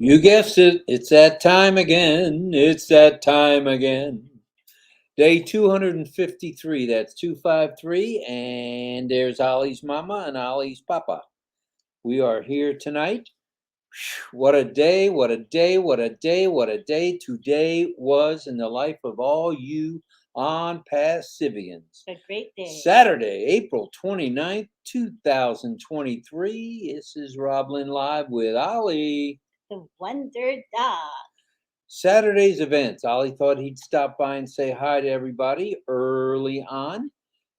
You guessed it, it's that time again. It's that time again. Day 253, that's 253, and there's Ollie's mama and Ollie's papa. We are here tonight. What a day, what a day, what a day, what a day today was in the life of all you on-passivians. A great day. Saturday, April 29th, 2023. This is RobLynn Live with Ollie. The Wonder Dog. Saturday's events. Ollie thought he'd stop by and say hi to everybody early on.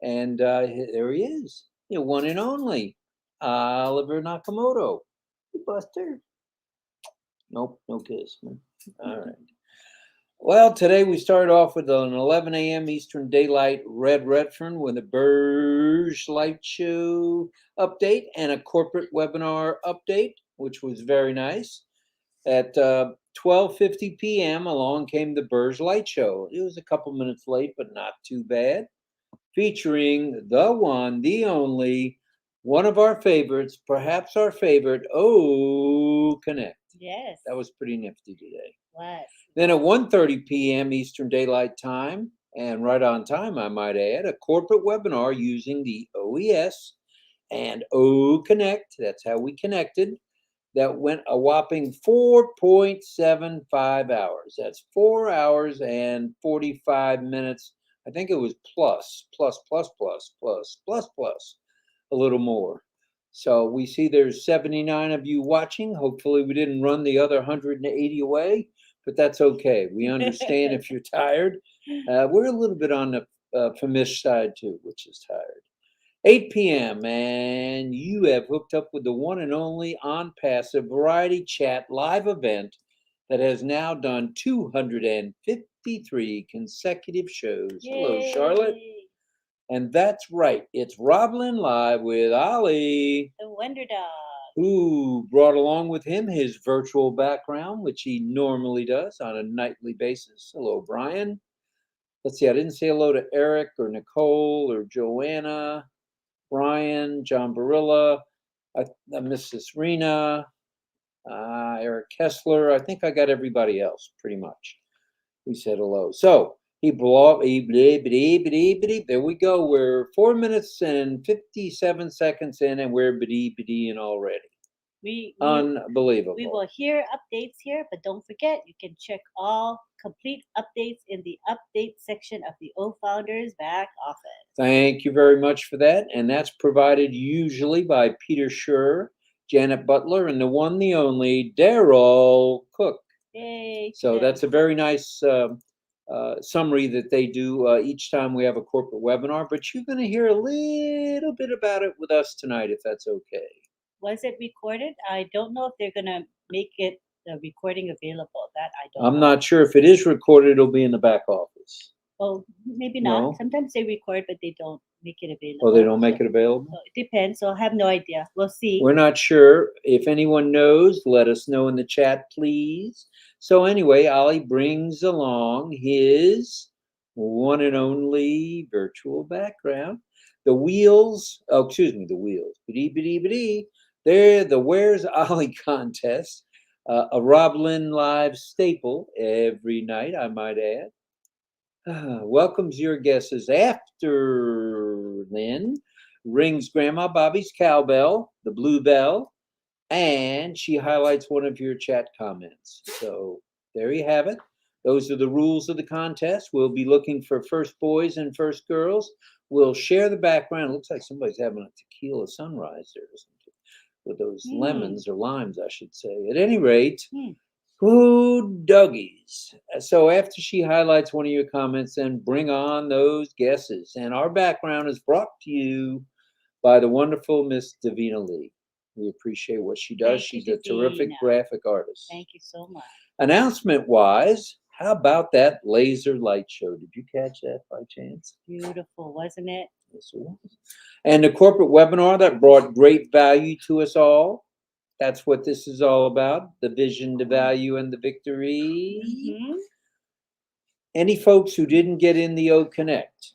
And there he is, the one and only Oliver Nakamoto. Hey, Buster. Nope, no kiss. All right. Well, today we started off with an 11 a.m. Eastern Daylight Red Redfern with a Burge Light Show update and a corporate webinar update, which was very nice. At 12:50 p.m., along came the Burge Light Show. It was a couple minutes late, but not too bad. Featuring the one, the only, one of our favorites, perhaps our favorite, Connect. Yes. That was pretty nifty today. What? Then at 1:30 p.m. Eastern Daylight Time, and right on time, I might add, a corporate webinar using the OES and Connect. That's how we connected. That went a whopping 4.75 hours. That's 4 hours and 45 minutes. I think it was plus, a little more. So we see there's 79 of you watching. Hopefully we didn't run the other 180 away, but that's okay. We understand if you're tired. We're a little bit on the famished side too, which is tired. 8 p.m. and you have hooked up with the one and only On Passive Variety Chat live event that has now done 253 consecutive shows. Yay. Hello, Charlotte. And that's right, it's RobLynn Live with Ollie, the Wonder Dog, who brought along with him his virtual background, which he normally does on a nightly basis. Hello, Brian. Let's see, I didn't say hello to Eric or Nicole or Joanna. Brian, John Barilla, Mrs. Rena, Eric Kessler. I think I got everybody else pretty much. We said hello. So there we go. We're 4 minutes and 57 seconds in, and we're in already. Unbelievable. We will hear updates here, but don't forget, you can check all complete updates in the update section of the O Founders back office. Thank you very much for that. And that's provided usually by Peter Schur, Janet Butler, and the one, the only, Daryl Cook. Yay. So that's a very nice summary that they do each time we have a corporate webinar. But you're going to hear a little bit about it with us tonight, if that's okay. Was it recorded? I don't know if they're going to make it the recording available. That I don't know. I'm not sure. If it is recorded, it'll be in the back office. Oh, maybe not. No? Sometimes they record, but they don't make it available. Oh, they don't make it available? So it depends. So I have no idea. We'll see. We're not sure. If anyone knows, let us know in the chat, please. So anyway, Ollie brings along his one and only virtual background. The wheels. They're the Where's Ollie contest, a RobLynn Live staple every night, I might add. Welcomes your guesses after Lynn rings Grandma Bobby's cowbell, the blue bell, and she highlights one of your chat comments. So there you have it. Those are the rules of the contest. We'll be looking for first boys and first girls. We'll share the background. It looks like somebody's having a tequila sunrise there, isn't it? With those lemons or limes, I should say. At any rate, who duggies. So after she highlights one of your comments, then bring on those guesses. And our background is brought to you by the wonderful Miss Davina Lee. We appreciate what she does. She's a terrific graphic artist. Thank you so much. Announcement-wise, how about that laser light show? Did you catch that by chance? Beautiful, wasn't it? Yes, it was. And the corporate webinar that brought great value to us all. That's what this is all about, the vision, the value, and the victory. Mm-hmm. Any folks who didn't get in the O Connect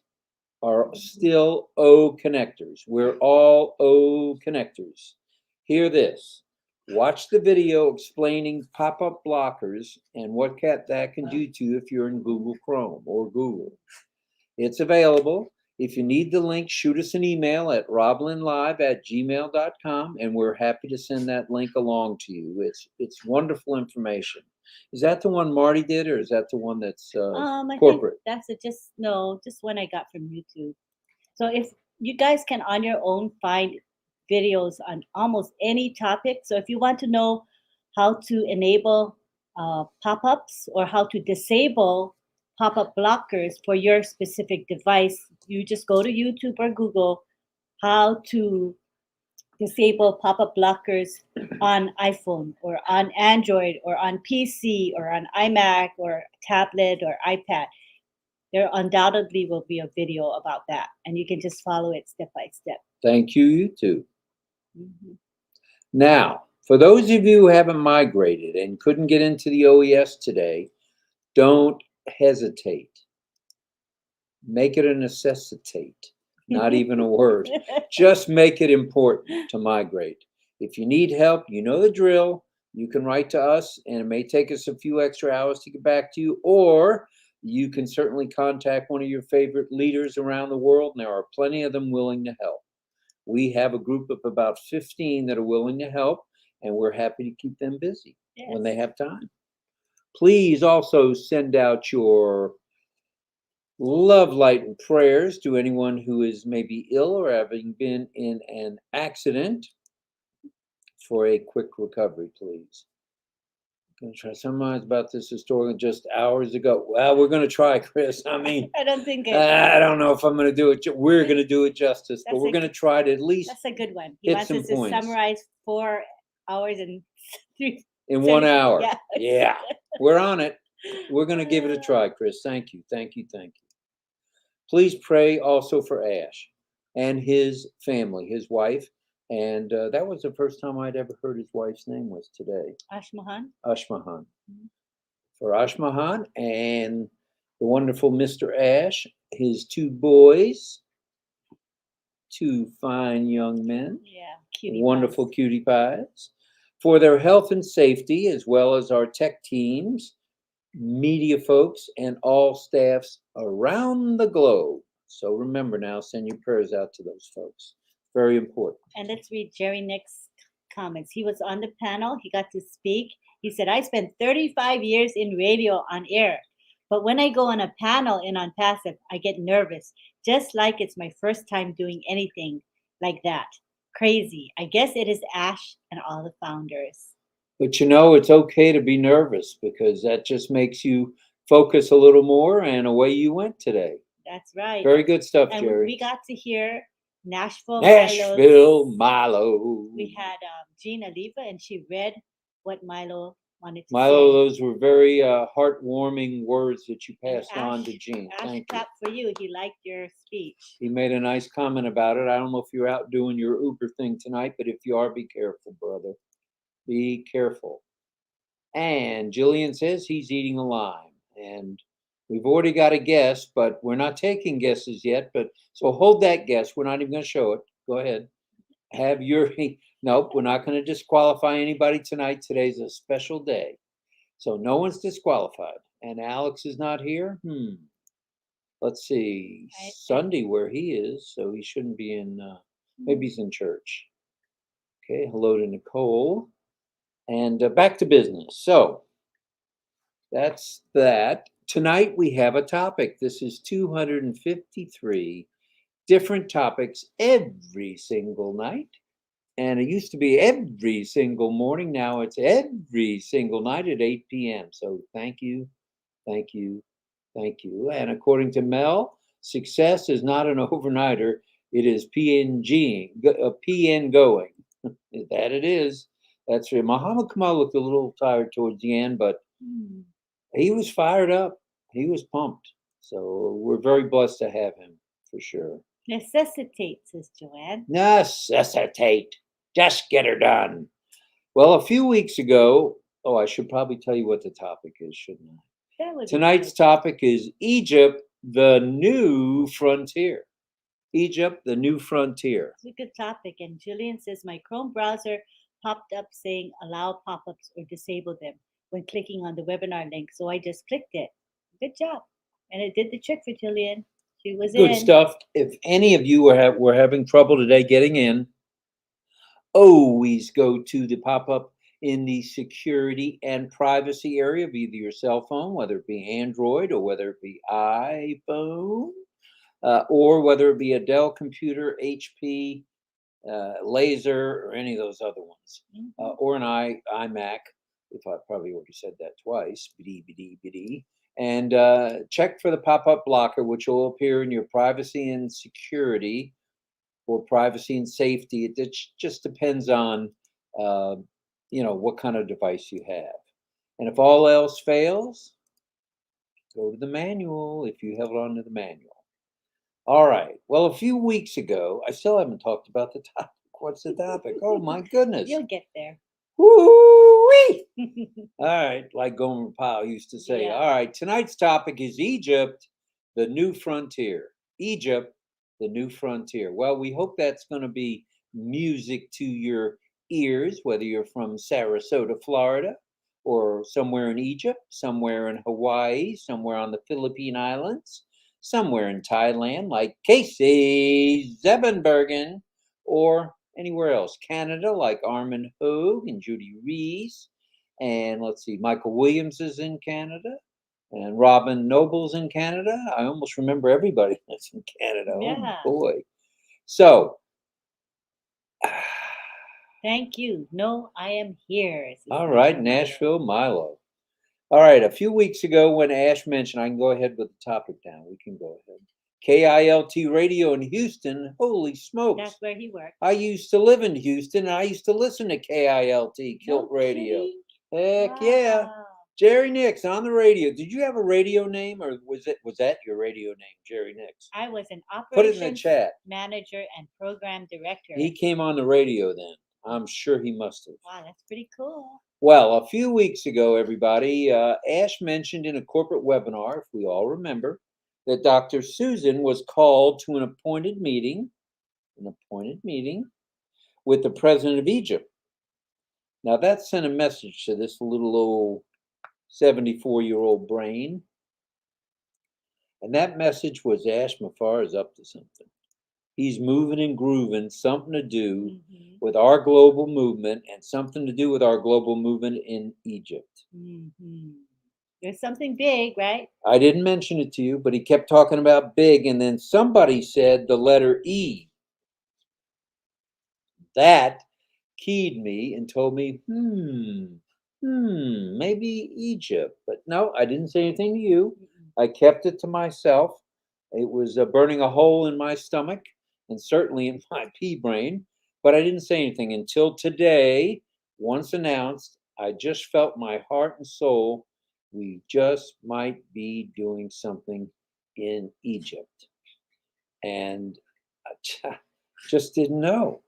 are still O Connectors. We're all O Connectors. Hear this. Watch the video explaining pop-up blockers and what that can do to you if you're in Google Chrome or Google. It's available. If you need the link, shoot us an email at roblynnlive@gmail.com, and we're happy to send that link along to you. It's wonderful information. Is that the one Marty did, or is that the one that's I corporate? think that's just one I got from YouTube. So if you guys can on your own find videos on almost any topic. So if you want to know how to enable pop-ups or how to disable pop-up blockers for your specific device, you just go to YouTube or Google how to disable pop-up blockers on iPhone or on Android or on PC or on iMac or tablet or iPad. There undoubtedly will be a video about that, and you can just follow it step by step. Thank you, YouTube. Now, for those of you who haven't migrated and couldn't get into the OES today, don't hesitate. Make it a necessitate, not even a word. Just make it important to migrate. If you need help, you know the drill. You can write to us, and it may take us a few extra hours to get back to you, or you can certainly contact one of your favorite leaders around the world, and there are plenty of them willing to help. We have a group of about 15 that are willing to help, and we're happy to keep them busy when they have time. Please also send out your love, light, and prayers to anyone who is maybe ill or having been in an accident for a quick recovery, please. I'm going to try to summarize about this story just hours ago. Well, we're going to try, Chris. I mean, I don't think I don't know if I'm going to do it. We're going to do it justice, but we're going to try to at least. That's a good one. He wants us to summarize 4 hours and 3 in 1 hour. Yeah. Yeah, we're on it. We're going to give it a try, Chris. Thank you. Thank you. Thank you. Please pray also for Ash and his family, his wife. And that was the first time I'd ever heard his wife's name was today. Ashmahan. Ashmahan. For Ashmahan and the wonderful Mr. Ash, his 2 boys, 2 fine young men. Yeah, cutie wonderful pies. Cutie pies. For their health and safety, as well as our tech teams, media folks, and all staffs around the globe. So remember now, send your prayers out to those folks. Very important. And let's read Jerry Nick's comments. He was on the panel. He got to speak. He said, I spent 35 years in radio on air, but when I go on a panel and on passive, I get nervous, just like it's my first time doing anything like that. Crazy. I guess it is Ash and all the founders. But you know, it's okay to be nervous because that just makes you focus a little more, and away you went today. That's right. Very good stuff, and Jerry. We got to hear Nashville Milo. We had Jean Aliva, and she read what Milo wanted to say. Milo, those were very heartwarming words that you passed on to Jean. Thank you. Clap for you. He liked your speech. He made a nice comment about it. I don't know if you're out doing your Uber thing tonight, but if you are, be careful, brother. Be careful. And Jillian says he's eating a lime. And we've already got a guess, but we're not taking guesses yet. But so hold that guess. We're not even going to show it. Go ahead. Have your... Nope, we're not going to disqualify anybody tonight. Today's a special day. So no one's disqualified. And Alex is not here? Let's see. Sunday where he is. So he shouldn't be in... maybe he's in church. Okay, hello to Nicole. And back to business. So that's that. Tonight we have a topic. This is 253 different topics every single night. And it used to be every single morning. Now it's every single night at 8 p.m. So thank you, thank you, thank you. And according to Mel, success is not an overnighter. It is PN going. That it is. That's right. Muhammad Kamal looked a little tired towards the end, but he was fired up. He was pumped. So we're very blessed to have him for sure. Necessitate, says Joanne. Necessitate. Just get her done. Well, a few weeks ago, I should probably tell you what the topic is, shouldn't I? Tonight's topic is Egypt, the new frontier. Egypt, the new frontier. It's a good topic. And Jillian says, my Chrome browser popped up saying allow pop-ups or disable them when clicking on the webinar link. So I just clicked it. Good job. And it did the trick for Jillian. She was Good in. stuff. If any of you were having trouble today getting in, always go to the pop-up in the security and privacy area of either your cell phone, whether it be Android or whether it be iPhone, or whether it be a Dell computer, HP, Laser, or any of those other ones, or an iMac. If I probably already said that twice, biddy. And check for the pop-up blocker, which will appear in your privacy and security or privacy and safety. It just depends on what kind of device you have. And if all else fails, go to the manual if you have it on to the manual. All right. Well, a few weeks ago, I still haven't talked about the topic. What's the topic? Oh my goodness. You'll get there. Woo-wee! All right, like Gomer Pyle used to say. Yeah. All right, tonight's topic is Egypt, the new frontier. Egypt, the new frontier. Well, we hope that's going to be music to your ears, whether you're from Sarasota, Florida, or somewhere in Egypt, somewhere in Hawaii, somewhere on the Philippine Islands, somewhere in Thailand, like Casey Zebenbergen, or anywhere else. Canada, like Armin Hogue and Judy Rees. And let's see, Michael Williams is in Canada. And Robin Noble's in Canada. I almost remember everybody that's in Canada. Yeah. Oh, boy. So. Thank you. No, I am here. All right, Nashville, Milo. All right, a few weeks ago when Ash mentioned, I can go ahead with the topic now. We can go ahead. KILT Radio in Houston. Holy smokes. That's where he worked. I used to live in Houston, and I used to listen to KILT, Kilt Radio. Kidding? Heck yeah. Wow. Jerry Nix on the radio. Did you have a radio name, or was that your radio name, Jerry Nix? I was an Put it in operations the chat. manager and program director. He came on the radio then. I'm sure he must have. Wow, that's pretty cool. Well, a few weeks ago, everybody, Ash mentioned in a corporate webinar, if we all remember, that Dr. Susan was called to an appointed meeting with the president of Egypt. Now, that sent a message to this little old 74-year-old brain. And that message was Ash Mafar is up to something. He's moving and grooving, something to do with our global movement and something to do with our global movement in Egypt. There's something big, right? I didn't mention it to you, but he kept talking about big, and then somebody said the letter E. That keyed me and told me, maybe Egypt. But no, I didn't say anything to you. I kept it to myself. It was burning a hole in my stomach and certainly in my pea brain, but I didn't say anything until today. Once announced, I just felt my heart and soul. We just might be doing something in Egypt. And I just didn't know.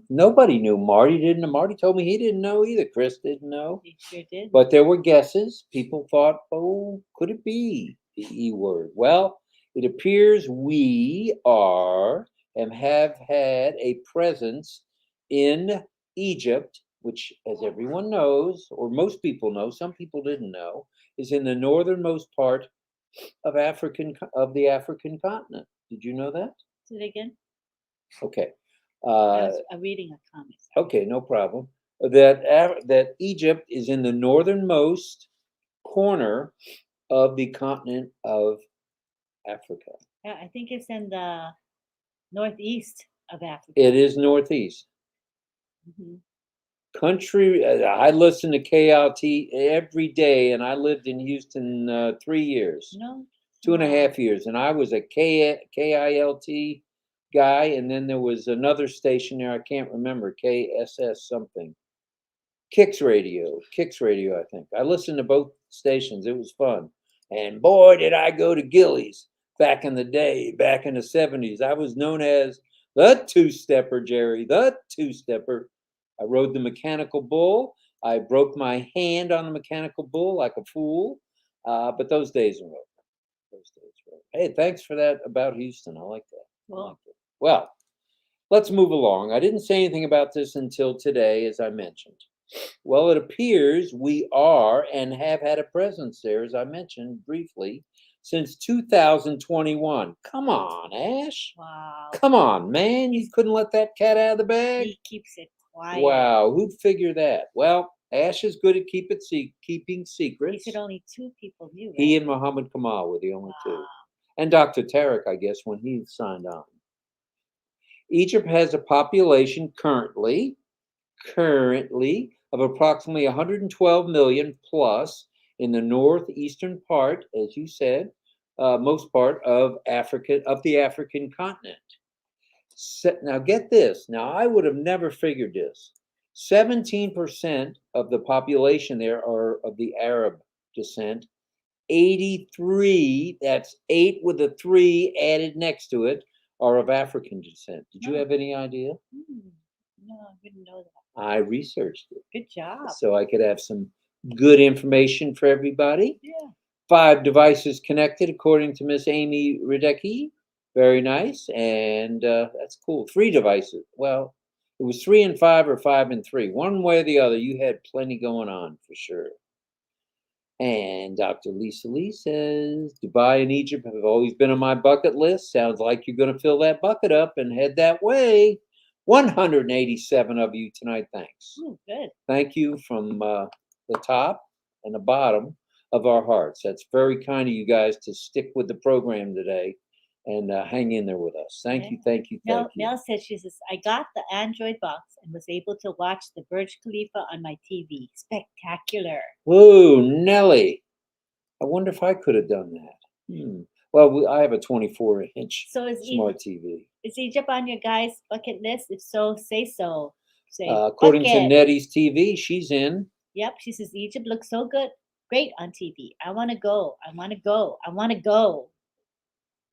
Nobody knew. Marty didn't know. Marty told me he didn't know either. Chris didn't know. He sure did. But there were guesses. People thought, oh, could it be the E word? Well, it appears we are and have had a presence in Egypt, which, as everyone knows, or most people know, some people didn't know, is in the northernmost part of the African continent. Did you know that? Say it again. Okay. I was reading a comment. Okay, no problem. That Egypt is in the northernmost corner of the continent of Africa. Yeah, I think it's in the northeast of Africa. It is northeast. Country, I listen to KLT every day, and I lived in Houston 3 years. No. 2.5 years, and I was a KILT guy, and then there was another station there, I can't remember, KSS something. Kicks Radio, I think. I listened to both stations. It was fun. And boy, did I go to Gillies back in the day, back in the 70s. I was known as the two-stepper, Jerry, the two-stepper. I rode the mechanical bull. I broke my hand on the mechanical bull like a fool. But those days are over. Hey, thanks for that about Houston. I like that. Cool. Well, Let's move along. I didn't say anything about this until today, as I mentioned. Well, it appears we are and have had a presence there, as I mentioned briefly, since 2021. Come on, Ash. Wow. Come on, man. You couldn't let that cat out of the bag? He keeps it quiet. Wow, who'd figure that? Well, Ash is good at keeping He secrets. said only 2 people knew, He right? and Muhammad Kamal were the only two. Wow. And Dr. Tarek, I guess, when he signed on. Egypt has a population currently of approximately 112 million plus in the northeastern part, as you said, most part of the African continent. Now get this. Now I would have never figured this. 17% of the population there are of the Arab descent. 83, that's 8 with a 3 added next to it, are of African descent. Did you have any idea? No, I didn't know that. I researched it. Good job. So I could have some good information for everybody. Yeah. 5 devices connected, according to Miss Amy Radecki. Very nice. And that's cool. 3 devices. Well, it was 3 and 5 or 5 and 3. One way or the other, you had plenty going on for sure. And Dr. Lisa Lee says, Dubai and Egypt have always been on my bucket list. Sounds like you're going to fill that bucket up and head that way. 187 of you tonight. Thanks. Oh, good. Thank you from the top and the bottom of our hearts. That's very kind of you guys to stick with the program today and hang in there with us. Thank you, thank you, thank you. Mel says, I got the Android box and was able to watch the Burj Khalifa on my TV. Spectacular. Whoa, Nelly. I wonder if I could have done that. Well, I have a 24-inch smart TV. Is Egypt on your guys' bucket list? If so, say so. Say, according to Nettie's TV, she's in. Yep, she says, Egypt looks so good. Great on TV. I want to go. I want to go. I want to go.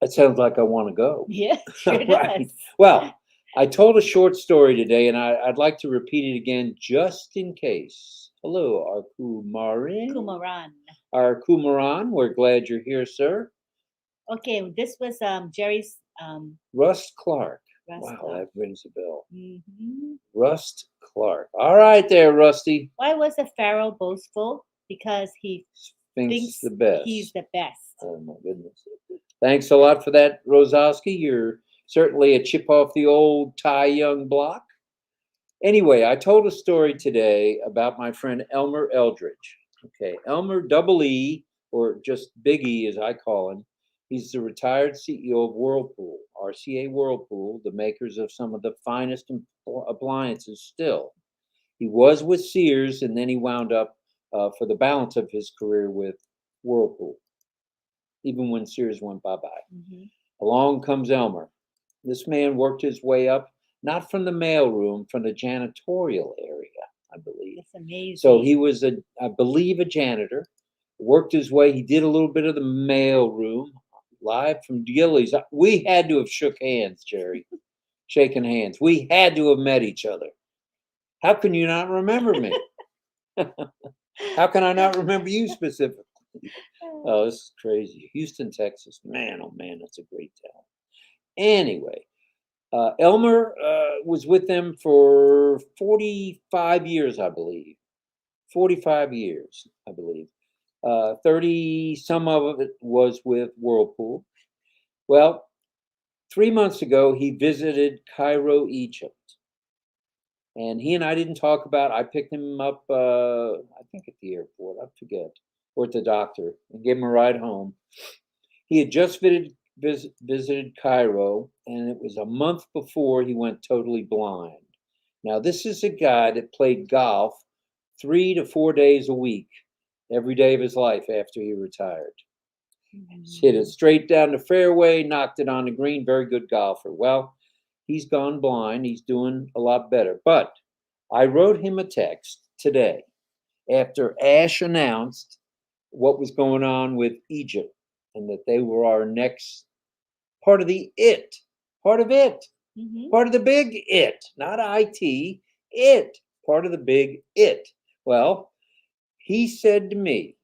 That sounds like I want to go. Yeah, sure Right. does. Well, I told a short story today, and I'd like to repeat it again just in case. Hello, our Kumaran. Our Kumaran, we're glad you're here, sir. Okay, this was Jerry's... Rust Clark. Rust Clark. That rings a bell. Mm-hmm. Rust Clark. All right there, Rusty. Why was the Pharaoh boastful? Because he thinks the best. He's the best. Oh, my goodness. Thanks a lot for that, Rosowski. You're certainly a chip off the old Ty Young block. Anyway, I told a story today about my friend Elmer Eldridge. Okay, Elmer Double E, or just Big E as I call him. He's the retired CEO of Whirlpool, RCA Whirlpool, the makers of some of the finest appliances still. He was with Sears, and then he wound up for the balance of his career with Whirlpool, even when Sears went bye-bye. Mm-hmm. Along comes Elmer. This man worked his way up, not from the mailroom, from the janitorial area, I believe. That's amazing. So he was, I believe, a janitor. Worked his way. He did a little bit of the mailroom, live from Gillies. We had to have shook hands, Jerry. Shaking hands. We had to have met each other. How can you not remember me? How can I not remember you specifically? Oh, this is crazy. Houston, Texas. Man, oh man, that's a great town. Anyway, Elmer was with them for 45 years, I believe. 45 years, I believe. 30 some of it was with Whirlpool. Well, 3 months ago, he visited Cairo, Egypt. And he and I didn't talk about it. I picked him up, I think at the airport, I forget, or at the doctor, and gave him a ride home. He had just visited Cairo, and it was a month before he went totally blind. Now, this is a guy that played golf 3 to 4 days a week, every day of his life after he retired. Hit it straight down the fairway, knocked it on the green, very good golfer. Well, he's gone blind. He's doing a lot better. But I wrote him a text today after Ash announced what was going on with Egypt and that they were our next part of the it, part of it, part of the big it, not IT, it, part of the big it. Well, he said to me,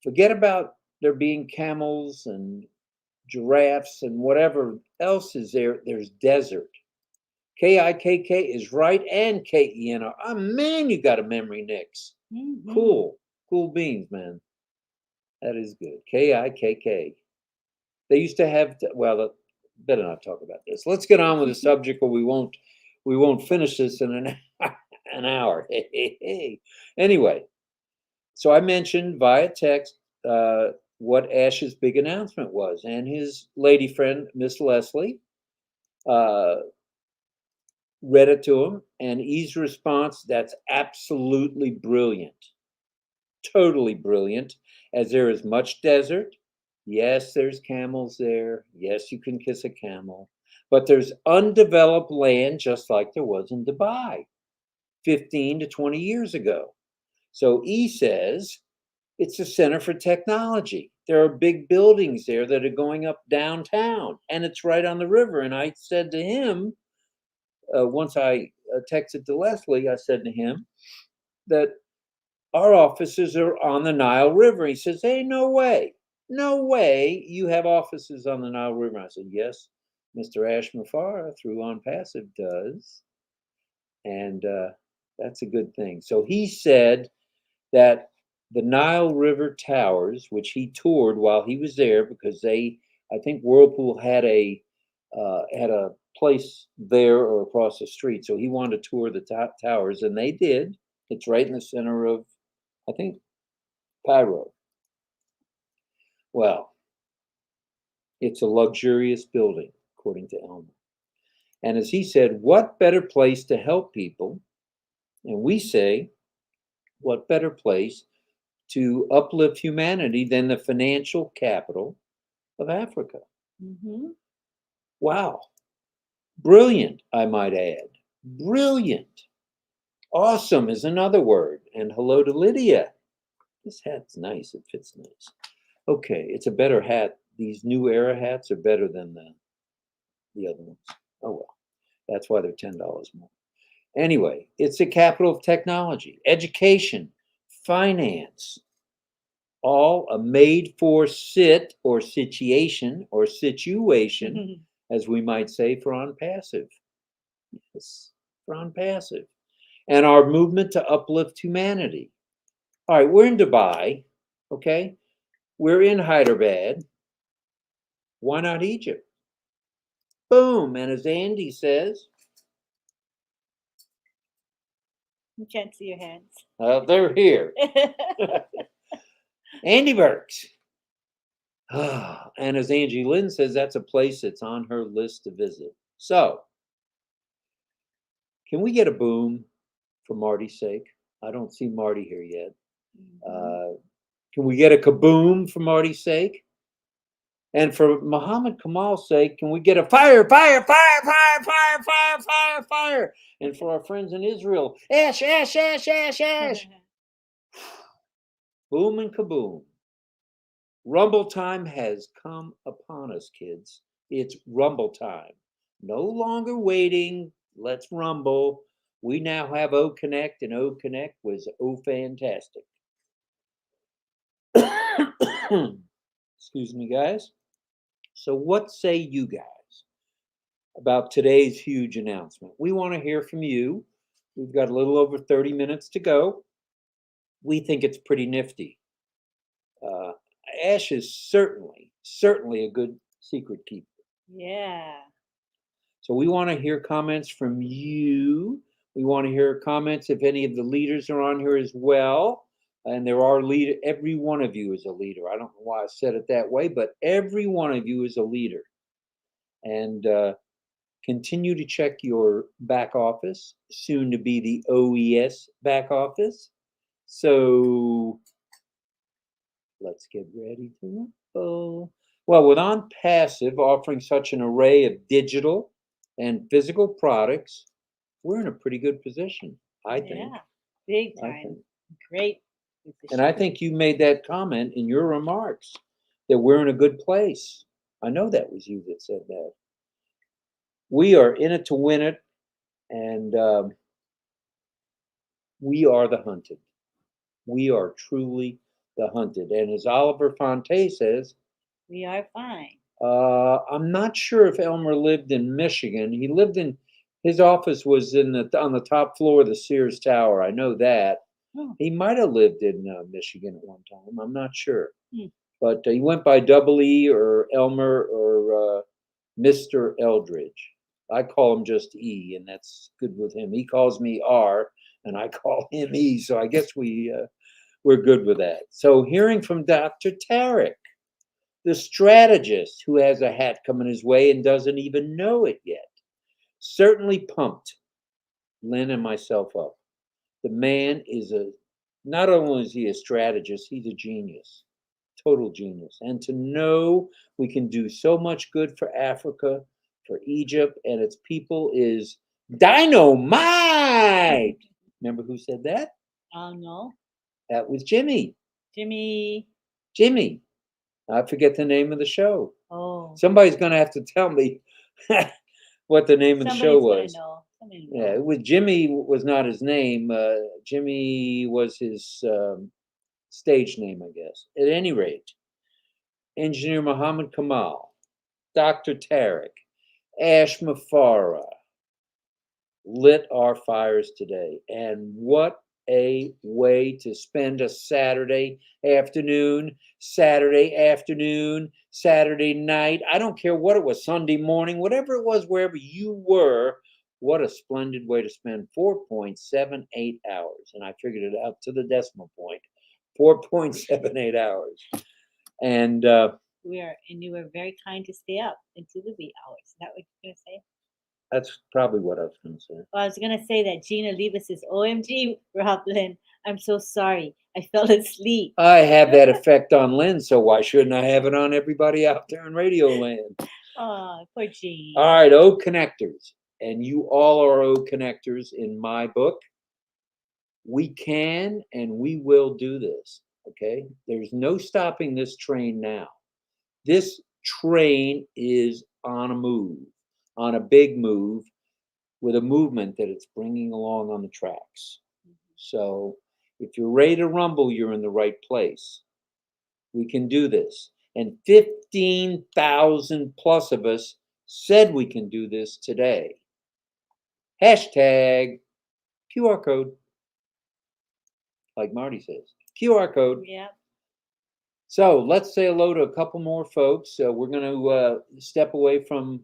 forget about there being camels and giraffes, and whatever else is there, there's desert. K-I-K-K is right, and K-E-N-R. Oh, man, you got a memory, Nix. Mhm. Cool beans, man. That is good. K-I-K-K. They used to have, well, better not talk about this. Let's get on with the subject, or we won't finish this in an hour. Anyway, so I mentioned via text what Ash's big announcement was, and his lady friend, Miss Leslie, read it to him, and E's response, that's absolutely brilliant. Totally brilliant, as there is much desert. Yes, there's camels there. Yes, you can kiss a camel. But there's undeveloped land just like there was in Dubai 15 to 20 years ago. So E says it's a center for technology. There are big buildings there that are going up downtown, and it's right on the river. And I said to him, once I texted to Leslie, I said to him that our offices are on the Nile River. He says, hey, no way. No way you have offices on the Nile River. I said, yes, Mr. Ash Mafara through On Passive does. And that's a good thing. So he said that the Nile River towers, which he toured while he was there, because I think Whirlpool had a place there or across the street. So he wanted to tour the towers, and they did. It's right in the center of, I think, Cairo. Well, it's a luxurious building, according to Elmer. And as he said, what better place to help people? And we say, what better place to uplift humanity than the financial capital of Africa? Mm-hmm. Wow. Brilliant, I might add. Brilliant. Awesome is another word. And hello to Lydia. This hat's nice. It fits nice. Okay, it's a better hat. These new era hats are better than the other ones. Oh well, that's why they're $10 more. Anyway, it's the capital of technology, education, finance, all a made for sit or situation or situation, as we might say, for On Passive. Yes, for On Passive. And our movement to uplift humanity. All right, we're in Dubai, okay? We're in Hyderabad. Why not Egypt? Boom. And as Andy says, You can't see your hands. they're here. Andy Burks. And as Angie Lynn says, that's a place that's on her list to visit. So, can we get a boom for Marty's sake? I don't see Marty here yet. Can we get a kaboom for Marty's sake? And for Muhammad Kamal's sake, can we get a fire, fire, fire, fire, fire, fire, fire, fire? And for our friends in Israel, ash, ash, ash, ash, ash. Boom and kaboom. Rumble time has come upon us, kids. It's rumble time. No longer waiting. Let's rumble. We now have O Connect, and O Connect was O fantastic. Excuse me, guys. So, what say you guys about today's huge announcement? We want to hear from you. We've got a little over 30 minutes to go. We think it's pretty nifty. Ash is certainly a good secret keeper. Yeah. So we want to hear comments from you. We want to hear comments if any of the leaders are on here as well. And there are leaders. Every one of you is a leader. I don't know why I said it that way, but every one of you is a leader. And continue to check your back office, soon to be the OES back office. So let's get ready to rumble. Well, with On Passive offering such an array of digital and physical products, we're in a pretty good position, I think. Yeah. Big time. Great position. And I think you made that comment in your remarks that we're in a good place. I know that was you that said that. We are in it to win it, and we are the hunted. We are truly the hunted. And as Oliver Fonte says, we are fine. I'm not sure if Elmer lived in Michigan. He lived in his office was on the top floor of the Sears Tower. I know that. Oh. He might have lived in Michigan at one time. I'm not sure. Hmm. But he went by Double E or Elmer or Mr. Eldridge. I call him just E, and that's good with him. He calls me R, and I call him E. So I guess we're good with that. So hearing from Dr. Tarek, the strategist who has a hat coming his way and doesn't even know it yet, certainly pumped Lynn and myself up. The man is not only is he a strategist, he's a genius, total genius. And to know we can do so much good for Africa, for Egypt and its people is dynamite. Remember who said that? Oh, no. That was Jimmy. Jimmy. Jimmy. I forget the name of the show. Oh. Somebody's going to have to tell me what the name of the show was. Yeah, it was Jimmy was not his name. Jimmy was his stage name, I guess. At any rate, Engineer Muhammad Kamal, Dr. Tarek, Ash Mafara lit our fires today. And what a way to spend a Saturday afternoon, Saturday night. I don't care what it was, Sunday morning, whatever it was, wherever you were. What a splendid way to spend 4.78 hours. And I figured it out to the decimal point, 4.78 hours. And you were very kind to stay up into the wee hours. Is that what you're going to say? That's probably what I was going to say. Well, I was going to say that Gina Levis says, OMG, RobLynn, I'm so sorry. I fell asleep. I have that effect on Lynn, so why shouldn't I have it on everybody out there in Radio Land? Oh, poor Jean. All right, O Connectors. And you all are O Connectors in my book. We can and we will do this, okay? There's no stopping this train now. This train is on a move, on a big move, with a movement that it's bringing along on the tracks. So if you're ready to rumble, you're in the right place. We can do this. And 15,000 plus of us said we can do this today. Hashtag QR code. Like Marty says, QR code. Yeah. So let's say hello to a couple more folks. We're going to step away from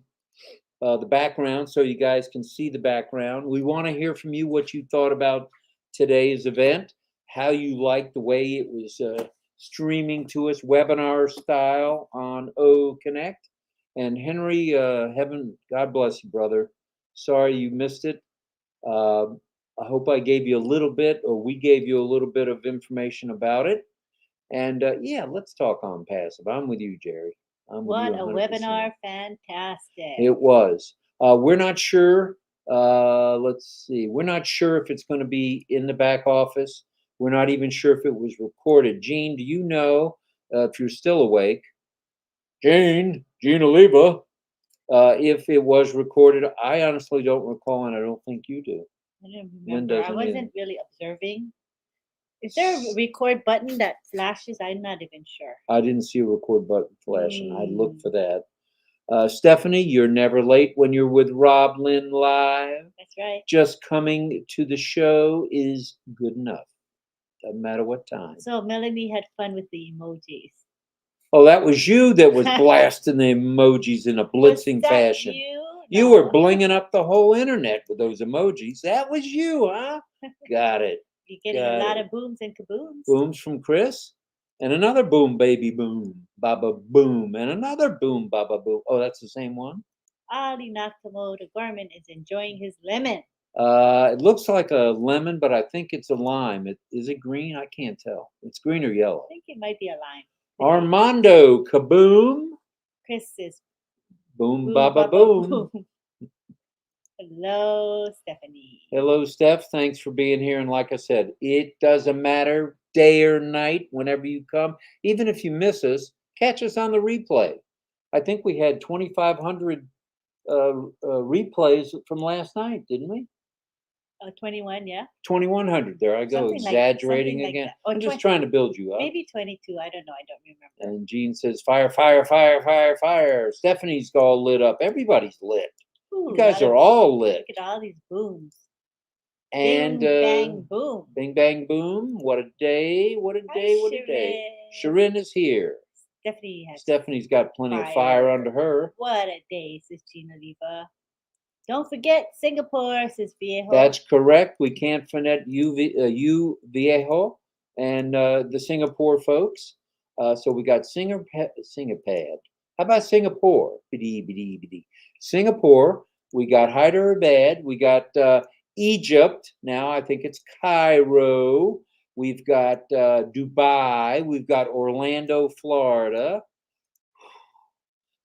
the background so you guys can see the background. We want to hear from you what you thought about today's event, how you liked the way it was streaming to us webinar style on O Connect. And Henry, God bless you, brother. Sorry you missed it. I hope I gave you a little bit, or we gave you a little bit of information about it. And yeah, let's talk on passive. I'm with you, Jerry. What a webinar. Fantastic. It was. We're not sure. Let's see. We're not sure if it's going to be in the back office. We're not even sure if it was recorded. Gene, do you know if you're still awake? Gene Oliva, if it was recorded. I honestly don't recall, and I don't think you do. I don't remember. I wasn't really observing. Is there a record button that flashes? I'm not even sure. I didn't see a record button flashing. I'd look for that. Stephanie, you're never late when you're with RobLynn Live. That's right. Just coming to the show is good enough. Doesn't matter what time. So Melanie had fun with the emojis. Oh, that was you that was blasting the emojis in a blitzing fashion. You were blinging up the whole internet with those emojis. That was you, huh? Got it. You're getting a lot of booms and kabooms. Booms from Chris. And another boom, baby boom, baba boom. And another boom, baba boom. Oh, that's the same one? Ali Nakamoto Gorman is enjoying his lemon. It looks like a lemon, but I think it's a lime. Is it green? I can't tell. It's green or yellow. I think it might be a lime. Armando Kaboom. Chris is boom, baba boom. Hello, Stephanie. Hello, Steph. Thanks for being here. And like I said, it doesn't matter day or night, whenever you come. Even if you miss us, catch us on the replay. I think we had 2,500 replays from last night, didn't we? 21, yeah. 2100. There I go, Something exaggerating like again. that. Or I'm just 20, trying to build you up. maybe 22. I don't know. I don't remember. And Jean says, fire, fire, fire, fire, fire. Stephanie's all lit up. Everybody's lit. Ooh, You guys lot are of- all lit. Look at all these booms. And Bing, bang, boom. bing, bang, boom. What a day. What a Hi, day. What a day. Sharon is here. Stephanie has Stephanie's got plenty of fire under her. What a day, says Gina Leva. Don't forget Singapore, says Viejo. That's correct. We can't forget you Viejo, and the Singapore folks. So we got Singapad. How about Singapore? Singapore. We got Hyderabad. We got Egypt. Now I think it's Cairo. We've got Dubai. We've got Orlando, Florida.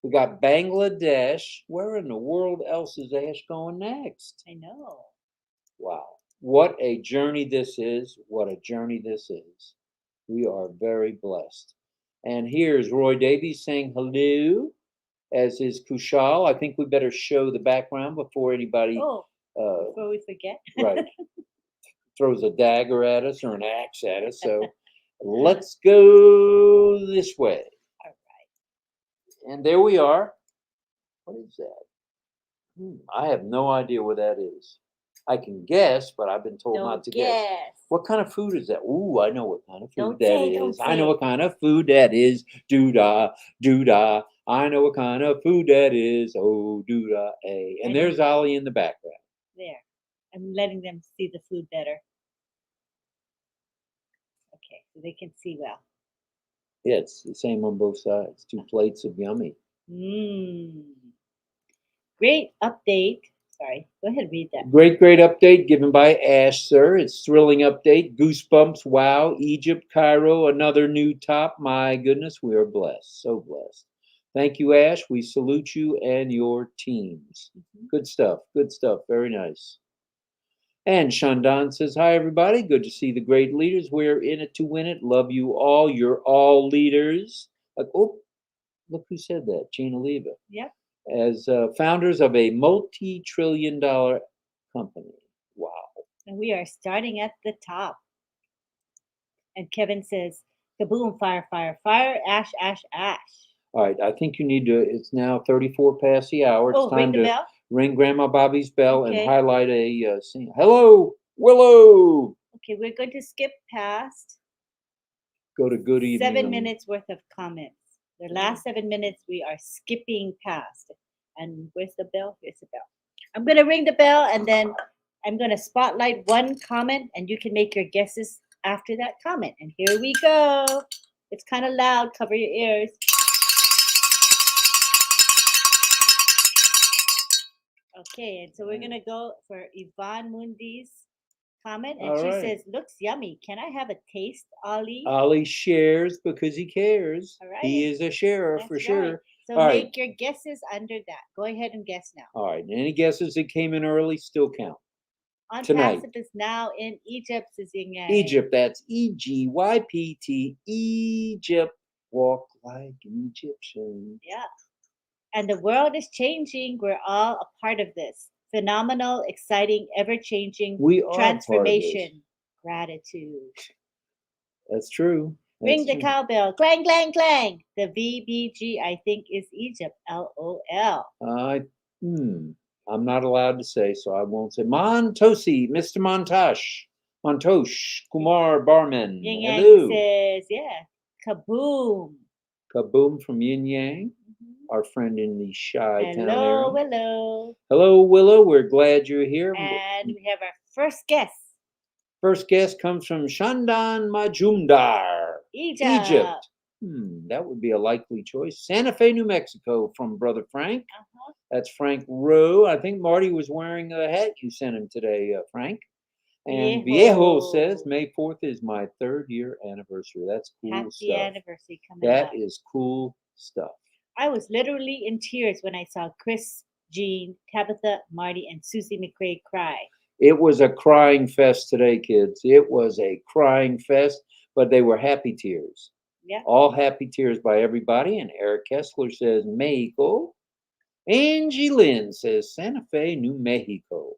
We got Bangladesh. Where in the world else is Ash going next? I know. Wow. What a journey this is. What a journey this is. We are very blessed. And here's Roy Davies saying hello, as is Kushal. I think we better show the background before anybody before we forget. right, throws a dagger at us or an axe at us. So let's go this way. And there we are. What is that? I have no idea what that is. I can guess, but I've been told not to guess. What kind of food is that? Ooh, I know what kind of food that is. I know what kind of food that is. Doo-dah, doo-dah. I know what kind of food that is. Oh, doo-dah, eh. And there's Ollie in the background. There. I'm letting them see the food better. Okay, so they can see well. Yeah, it's the same on both sides. 2 plates of yummy. Great update. Sorry, go ahead, read that. Great update given by Ash, sir. It's thrilling update. Goosebumps. Wow. Egypt, Cairo, another new top. My goodness, we are blessed. So blessed. Thank you, Ash. We salute you and your teams. Good stuff. Good stuff. Very nice. And Shandan says, hi, everybody. Good to see the great leaders. We're in it to win it. Love you all. You're all leaders. Oh, look who said that. Gina Leva. Yep. As founders of a multi-trillion-dollar company. Wow. And we are starting at the top. And Kevin says, kaboom, fire, fire, fire, ash, ash, ash. All right, I think you need to, it's now 34 past the hour. It's time ring the to bell? Ring Grandma Bobby's bell Okay. and highlight a scene. Hello, Willow. Okay, we're going to skip past. Go to good evening. 7 minutes worth of comments. The last 7 minutes we are skipping past. And where's the bell? Here's the bell. I'm going to ring the bell and then I'm going to spotlight one comment and you can make your guesses after that comment. And here we go. It's kind of loud. Cover your ears. Okay, and so we're going to go for Yvonne Mundi's comment. And she says, looks yummy. Can I have a taste, Ollie? Ollie shares because he cares. All right. He is a sharer. That's for sure. So make your guesses under that. Go ahead and guess now. All right. Any guesses that came in early still count. On Passive is now in Egypt, says Ying Yang. Egypt, that's EGYPT. Egypt. Walk like an Egyptian. Yeah. And the world is changing. We're all a part of this. Phenomenal, exciting, ever-changing transformation. Gratitude. That's true. Ring the cowbell. Clang, clang, clang. The VBG, I think, is Egypt. LOL. I'm not allowed to say, so I won't say. Montosi, Mr. Montosh, Kumar Barman. Ying Hello. Yang says, yeah. Kaboom. Kaboom from Yin Yang, our friend in the Chi Town area. Hello, Willow. Hello, Willow. We're glad you're here. And we have our first guest. First guest comes from Shandan Majumdar, Egypt. That would be a likely choice. Santa Fe, New Mexico, from Brother Frank. That's Frank Rowe. I think Marty was wearing a hat you sent him today, Frank. And Viejo says, May 4th is my 3rd year anniversary. That's cool stuff. Happy anniversary coming up. That is cool stuff. I was literally in tears when I saw Chris, Jean, Tabitha, Marty, and Susie McRae cry. It was a crying fest today, kids. It was a crying fest, but they were happy tears. Yeah. All happy tears by everybody. And Eric Kessler says, Mexico. Angie Lynn says, Santa Fe, New Mexico.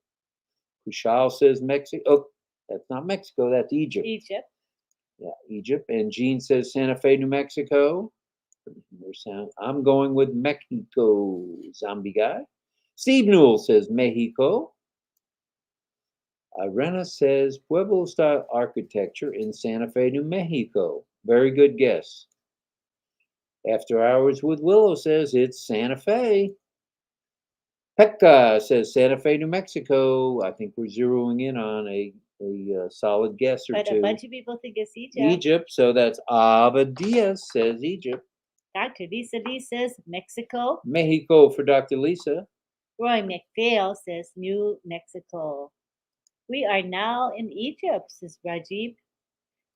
Kushal says Mexico. Oh, that's not Mexico. That's Egypt. Egypt. Yeah, Egypt. And Jean says Santa Fe, New Mexico. I'm going with Mexico, zombie guy. Steve Newell says Mexico. Irena says Pueblo style architecture in Santa Fe, New Mexico. Very good guess. After Hours with Willow says it's Santa Fe. Pekka says Santa Fe, New Mexico. I think we're zeroing in on a solid guess or But two. a bunch of people think it's Egypt. Egypt, so that's Ava Diaz says Egypt. Dr. Lisa Lee says Mexico. Mexico for Dr. Lisa. Roy McPhail says New Mexico. We are now in Egypt, says Rajib.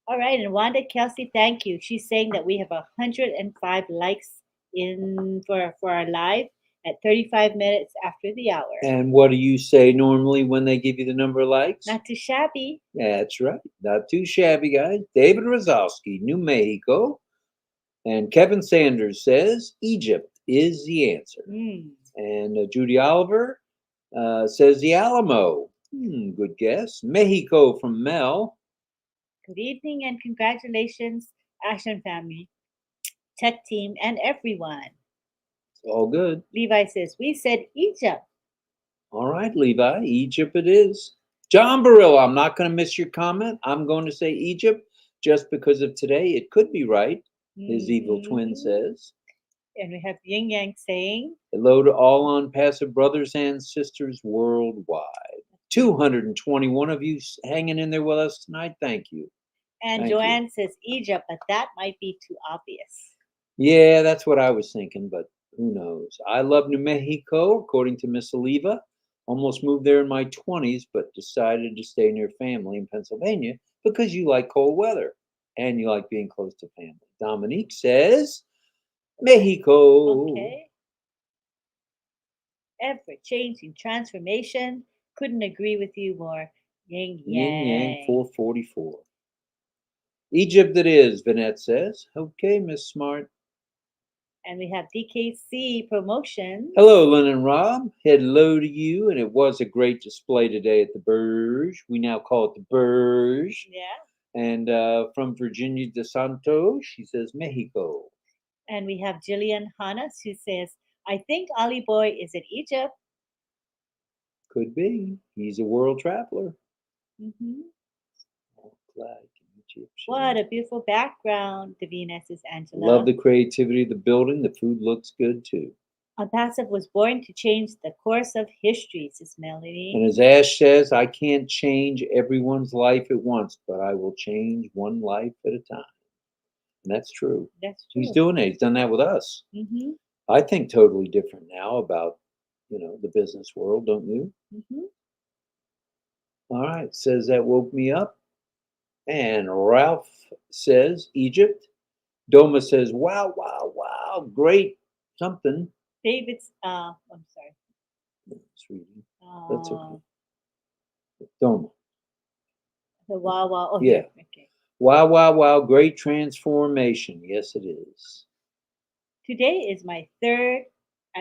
All right, and Wanda Kelsey, thank you. She's saying that we have 105 likes in for our live at 35 minutes after the hour. And what do you say normally when they give you the number of likes? Not too shabby. That's right. Not too shabby, guys. David Rozowski, New Mexico. And Kevin Sanders says Egypt is the answer. And Judy Oliver says the Alamo. Good guess. Mexico from Mel. Good evening and congratulations, Ashton family, tech team, and everyone. It's all good. Levi says, we said Egypt. All right, Levi, Egypt it is. John Barillo, I'm not going to miss your comment. I'm going to say Egypt just because of today. It could be right, his evil twin says. And we have Yin Yang saying, hello to all on Passive brothers and sisters worldwide. 221 of you hanging in there with us tonight. Thank you. And Thank Joanne you. says Egypt, but that might be too obvious. Yeah, that's what I was thinking, but who knows? I love New Mexico, according to Miss Oliva. Almost moved there in my 20s, but decided to stay near family in Pennsylvania because you like cold weather and you like being close to family. Dominique says Mexico. Okay. Ever-changing transformation. Couldn't agree with you more. Yin Yin Yang Yang. 444. Egypt it is, Vanette says. Okay, Miss Smart. And we have DKC promotions. Hello, Lynn and Rob. Hello to you. And it was a great display today at the Burj. We now call it the Burj. Yeah. And from Virginia de Santos, she says Mexico. And we have Jillian Hannes who says, I think Ollie Boy is in Egypt. Could be. He's a world traveler. What a beautiful background, Davina, says Angela. Love the creativity of the building. The food looks good too. Unpassive was born to change the course of history, says Melanie. And as Ash says, I can't change everyone's life at once, but I will change one life at a time. And that's true. That's true. He's doing it. He's done that with us. I think totally different now about, the business world, don't you? All right. Says that woke me up. And Ralph says Egypt. Doma says, wow, wow, wow. Great something. David's, I'm sorry. It's reading. That's okay. Doma. The wow, wow. Oh, yeah. Okay. Wow, wow, wow. Great transformation. Yes, it is. Today is my 3rd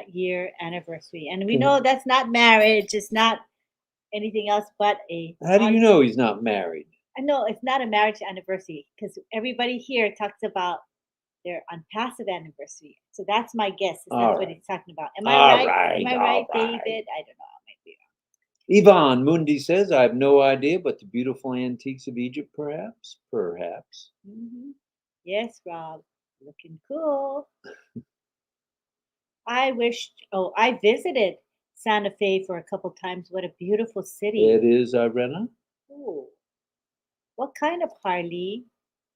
year anniversary. And we know that's not marriage. It's not anything else but a... How do you know he's not married? I know it's not a marriage anniversary because everybody here talks about their unpassive anniversary. So that's my guess. That's what he's talking about. Am I right? Am I right, David? I don't know. I might be wrong. Yvonne Mundi says, I have no idea, but the beautiful antiques of Egypt, perhaps? Perhaps. Yes, Rob. Looking cool. I visited Santa Fe for a couple times. What a beautiful city. It is, Irena. Ooh. What kind of Harley,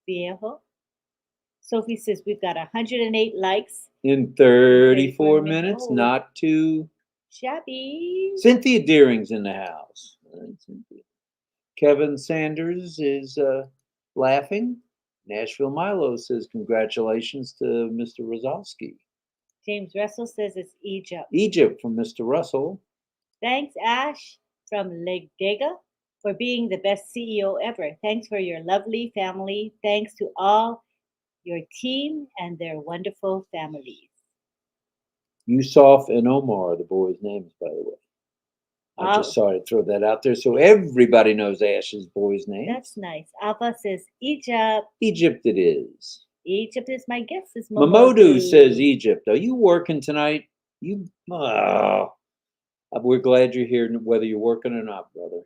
viejo? Sophie says we've got 108 likes. In 34 minutes, not too shabby. Cynthia Deering's in the house. Kevin Sanders is laughing. Nashville Milo says congratulations to Mr. Rozowski. James Russell says it's Egypt. Egypt from Mr. Russell. Thanks, Ash from Legdega, for being the best CEO ever. Thanks for your lovely family. Thanks to all your team and their wonderful families. Yusuf and Omar, the boys' names, by the way. I just saw it, throw that out there so everybody knows Ash's boy's name. That's nice. Alpha says Egypt. Egypt it is. Egypt is my guess. Is Mamodu says Egypt. Are you working tonight? We're glad you're here, whether you're working or not, brother.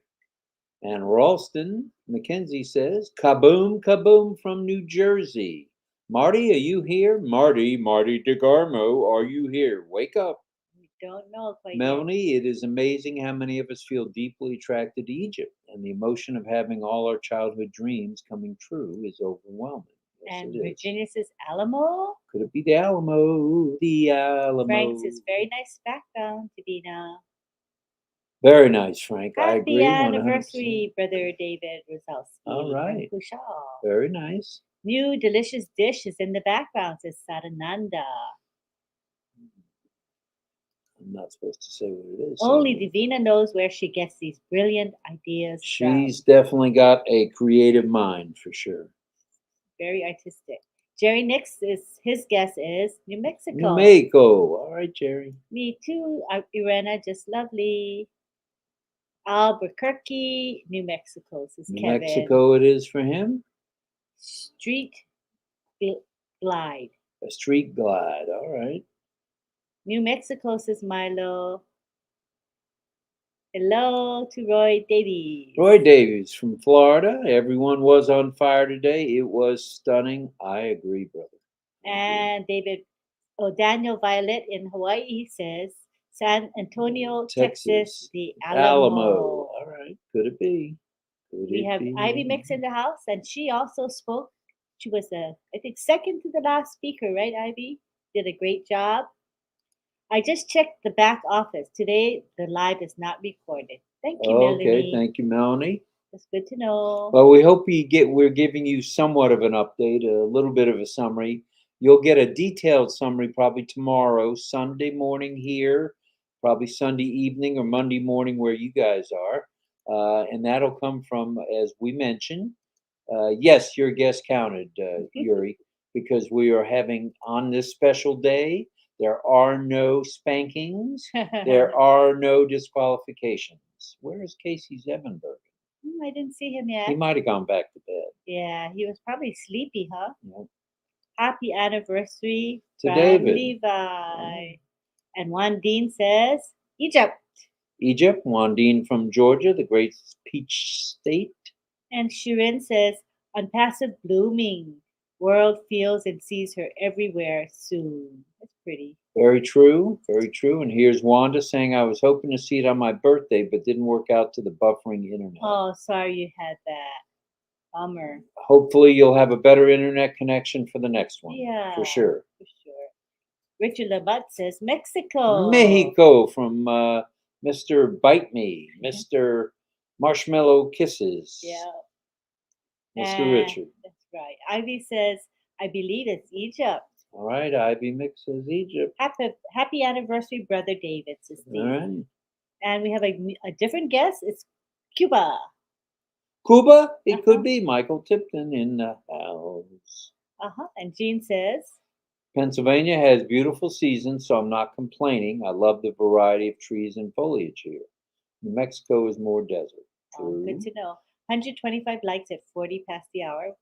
And Ralston Mackenzie says, kaboom, kaboom from New Jersey. Marty, are you here? Marty DeGarmo, are you here? Wake up. We don't know quite Melanie, it is amazing how many of us feel deeply attracted to Egypt, and the emotion of having all our childhood dreams coming true is overwhelming. Yes, And it is. Virginia says Alamo. Could it be the Alamo? The Alamo. Frank says very nice background, Davina. Very nice, Frank. I Happy agree. anniversary, brother David Rosalski. All right. From Kushal. Very nice. New delicious dish is in the background, says Sarananda. I'm not supposed to say what it is. Only Divina knows where she gets these brilliant ideas She's from. definitely got a creative mind for sure. Very artistic. Jerry Nix his guess is New Mexico. New Mexico. All right, Jerry. Me too. Irena, just lovely. Albuquerque, New Mexico, says New Kevin. Mexico it is for him. Street glide. A street glide. All right. New Mexico, says Milo. Hello to Roy Davies. Roy Davies from Florida. Everyone was on fire today. It was stunning. I agree, brother. And Daniel Violet in Hawaii says San Antonio, Texas, the Alamo. All right. Could it be? We have Ivy Mix in the house, and she also spoke. She was I think second to the last speaker, right, Ivy? Did a great job. I just checked the back office. Today, the live is not recorded. Thank you, Melanie. Okay, thank you, Melanie. That's good to know. Well, we hope we're giving you somewhat of an update, a little bit of a summary. You'll get a detailed summary probably tomorrow, Sunday morning here, probably Sunday evening or Monday morning where you guys are. And that'll come from, as we mentioned, yes, your guess counted, Yuri, because we are having on this special day, there are no spankings. There are no disqualifications. Where is Casey Zevenberg? I didn't see him yet. He might have gone back to bed. Yeah, he was probably sleepy, huh? Yep. Happy anniversary To from David. Levi. And Juan Dean says, Egypt. Egypt, Wandine from Georgia, the great peach state. And Shirin says, unpassive blooming. World feels and sees her everywhere soon. That's pretty. Very true, very true. And here's Wanda saying, I was hoping to see it on my birthday, but didn't work out to the buffering internet. Oh, sorry you had that. Bummer. Hopefully you'll have a better internet connection for the next one. Yeah. For sure. For sure. Richard Labat says, Mexico. Mexico from Mr. Bite Me, Mr. Marshmallow Kisses. Yeah. Mr. Richard. That's right. Ivy says, I believe it's Egypt. All right, Ivy Mix says Egypt. Happy anniversary, Brother David, says Steve. All right. And we have a different guess. It's Cuba. Cuba? It could be Michael Tipton in the house. And Jean says, Pennsylvania has beautiful seasons, so I'm not complaining. I love the variety of trees and foliage here. New Mexico is more desert. True. Good to know. 125 likes at 40 past the hour.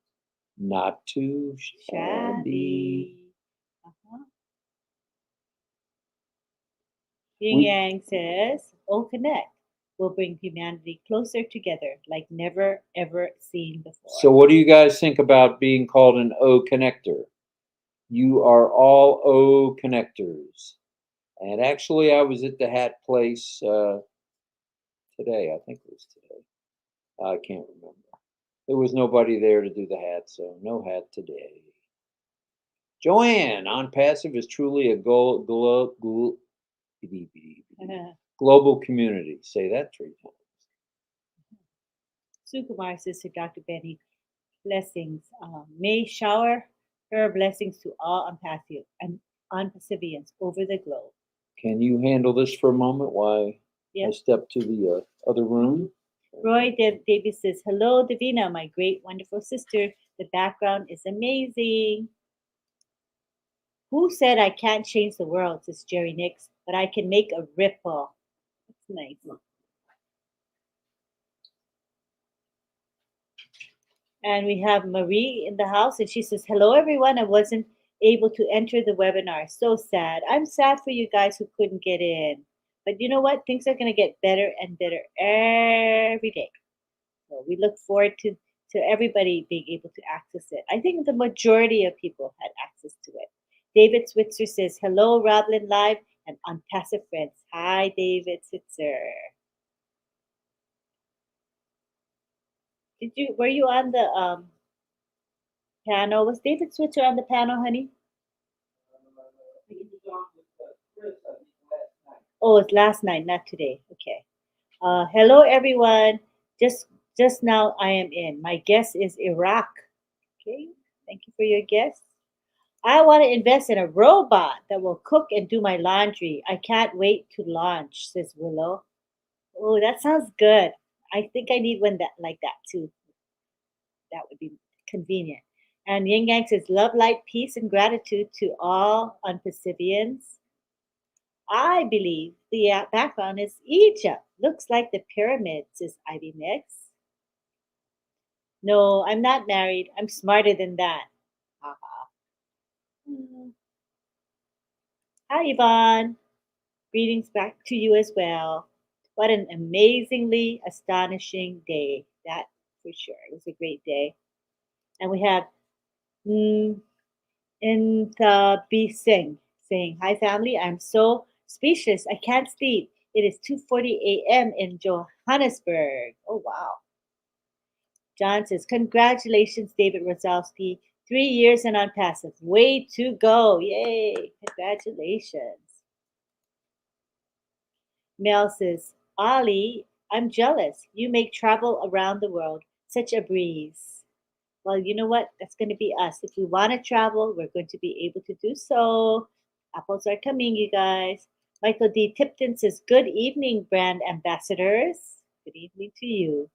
Not too shabby. Ying Yang says, O Connect will bring humanity closer together like never ever seen before. So what do you guys think about being called an O connector? You are all O connectors. And actually, I was at the hat place today. I think it was today. I can't remember. There was nobody there to do the hat, so no hat today. Joanne, on passive is truly a global community. Say that 3 times. Sukumar says to Dr. Benny, blessings. May shower her blessings to all Unpassivians over the globe. Can you handle this for a moment while I step to the other room? Roy Davis says, hello, Davina, my great, wonderful sister. The background is amazing. Who said I can't change the world, says Jerry Nix, but I can make a ripple. That's nice. And we have Marie in the house, and she says, "Hello, everyone. I wasn't able to enter the webinar. So sad. I'm sad for you guys who couldn't get in. But you know what? Things are going to get better and better every day. So we look forward to everybody being able to access it. I think the majority of people had access to it. David Switzer says, "Hello, RobLynn Live and Unpassive Friends." Hi, David Switzer. Were you on the panel? Was David Switzer on the panel, honey? Oh, it's last night, not today. Okay. Hello, everyone. Just now I am in. My guess is Iraq. Okay. Thank you for your guess. I want to invest in a robot that will cook and do my laundry. I can't wait to launch, says Willow. Oh, that sounds good. I think I need one that like that too. That would be convenient. And Yin Yang says, "Love, light, peace, and gratitude to all on Pacifians." I believe the background is Egypt. Looks like the pyramids, says Ivy Mix. No, I'm not married. I'm smarter than that. Haha. Hmm. Hi, Yvonne. Greetings back to you as well. What an amazingly astonishing day. That for sure. It was a great day. And we have Intabi Singh saying, "Hi, family. I'm so speechless. I can't sleep. It is 2:40 a.m. in Johannesburg." Oh, wow. John says, "Congratulations, David Rosowski. 3 years and on passive. Way to go. Yay. Congratulations." Mel says, "Ollie, I'm jealous. You make travel around the world such a breeze." Well, you know what? That's going to be us. If we want to travel, we're going to be able to do so. Apples are coming, you guys. Michael D. Tipton says, "Good evening, brand ambassadors." Good evening to you.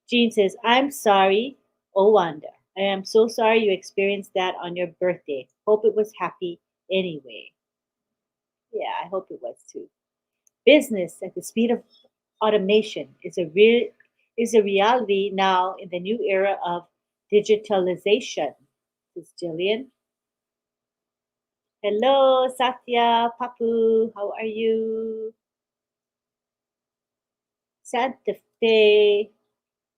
Jean says, "I'm sorry, oh Wanda. I am so sorry you experienced that on your birthday. Hope it was happy anyway." Yeah, I hope it was too. Business at the speed of automation is a reality now in the new era of digitalization. This is Jillian. Hello, Satya, Papu. How are you? Santa Fe,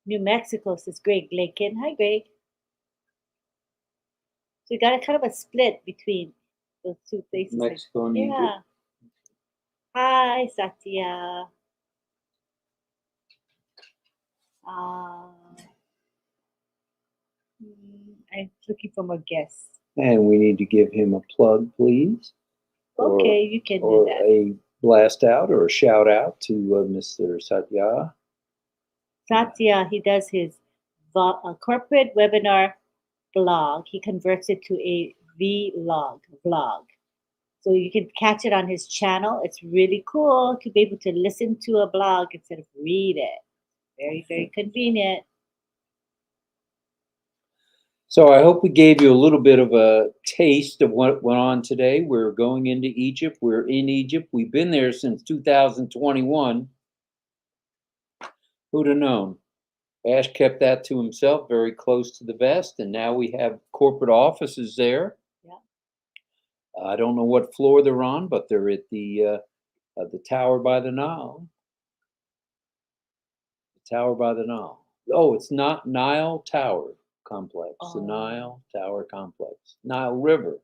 New Mexico, says Greg Lakin. Hi, Greg. So we got a kind of a split between those two places. Mexico and Egypt. Yeah. Hi, Satya. Uh, I'm looking for more guests. And we need to give him a plug, please. Okay, you can do Or that. a blast out or a shout out to Mr. Satya. Satya, he does his corporate webinar blog. He converts it to a vlog. So you can catch it on his channel. It's really cool to be able to listen to a blog instead of read it. Very, very convenient. So I hope we gave you a little bit of a taste of what went on today. We're going into Egypt. We're in Egypt. We've been there since 2021. Who'd have known? Ash kept that to himself, very close to the vest, and now we have corporate offices there. Yeah. I don't know what floor they're on, but they're at the Tower by the Nile. The Tower by the Nile. Oh, it's not Nile Tower Complex. The Nile Tower Complex. Nile River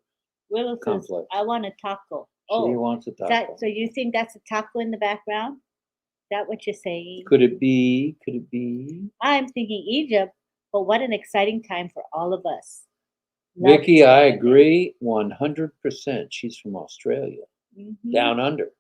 Willow says, Complex. "I want a taco." She wants a taco. So you think that's a taco in the background? Is that what you're saying? Could it be? Could it be? I'm thinking Egypt, but what an exciting time for all of us. Vicky, I agree 100%. She's from Australia, down under.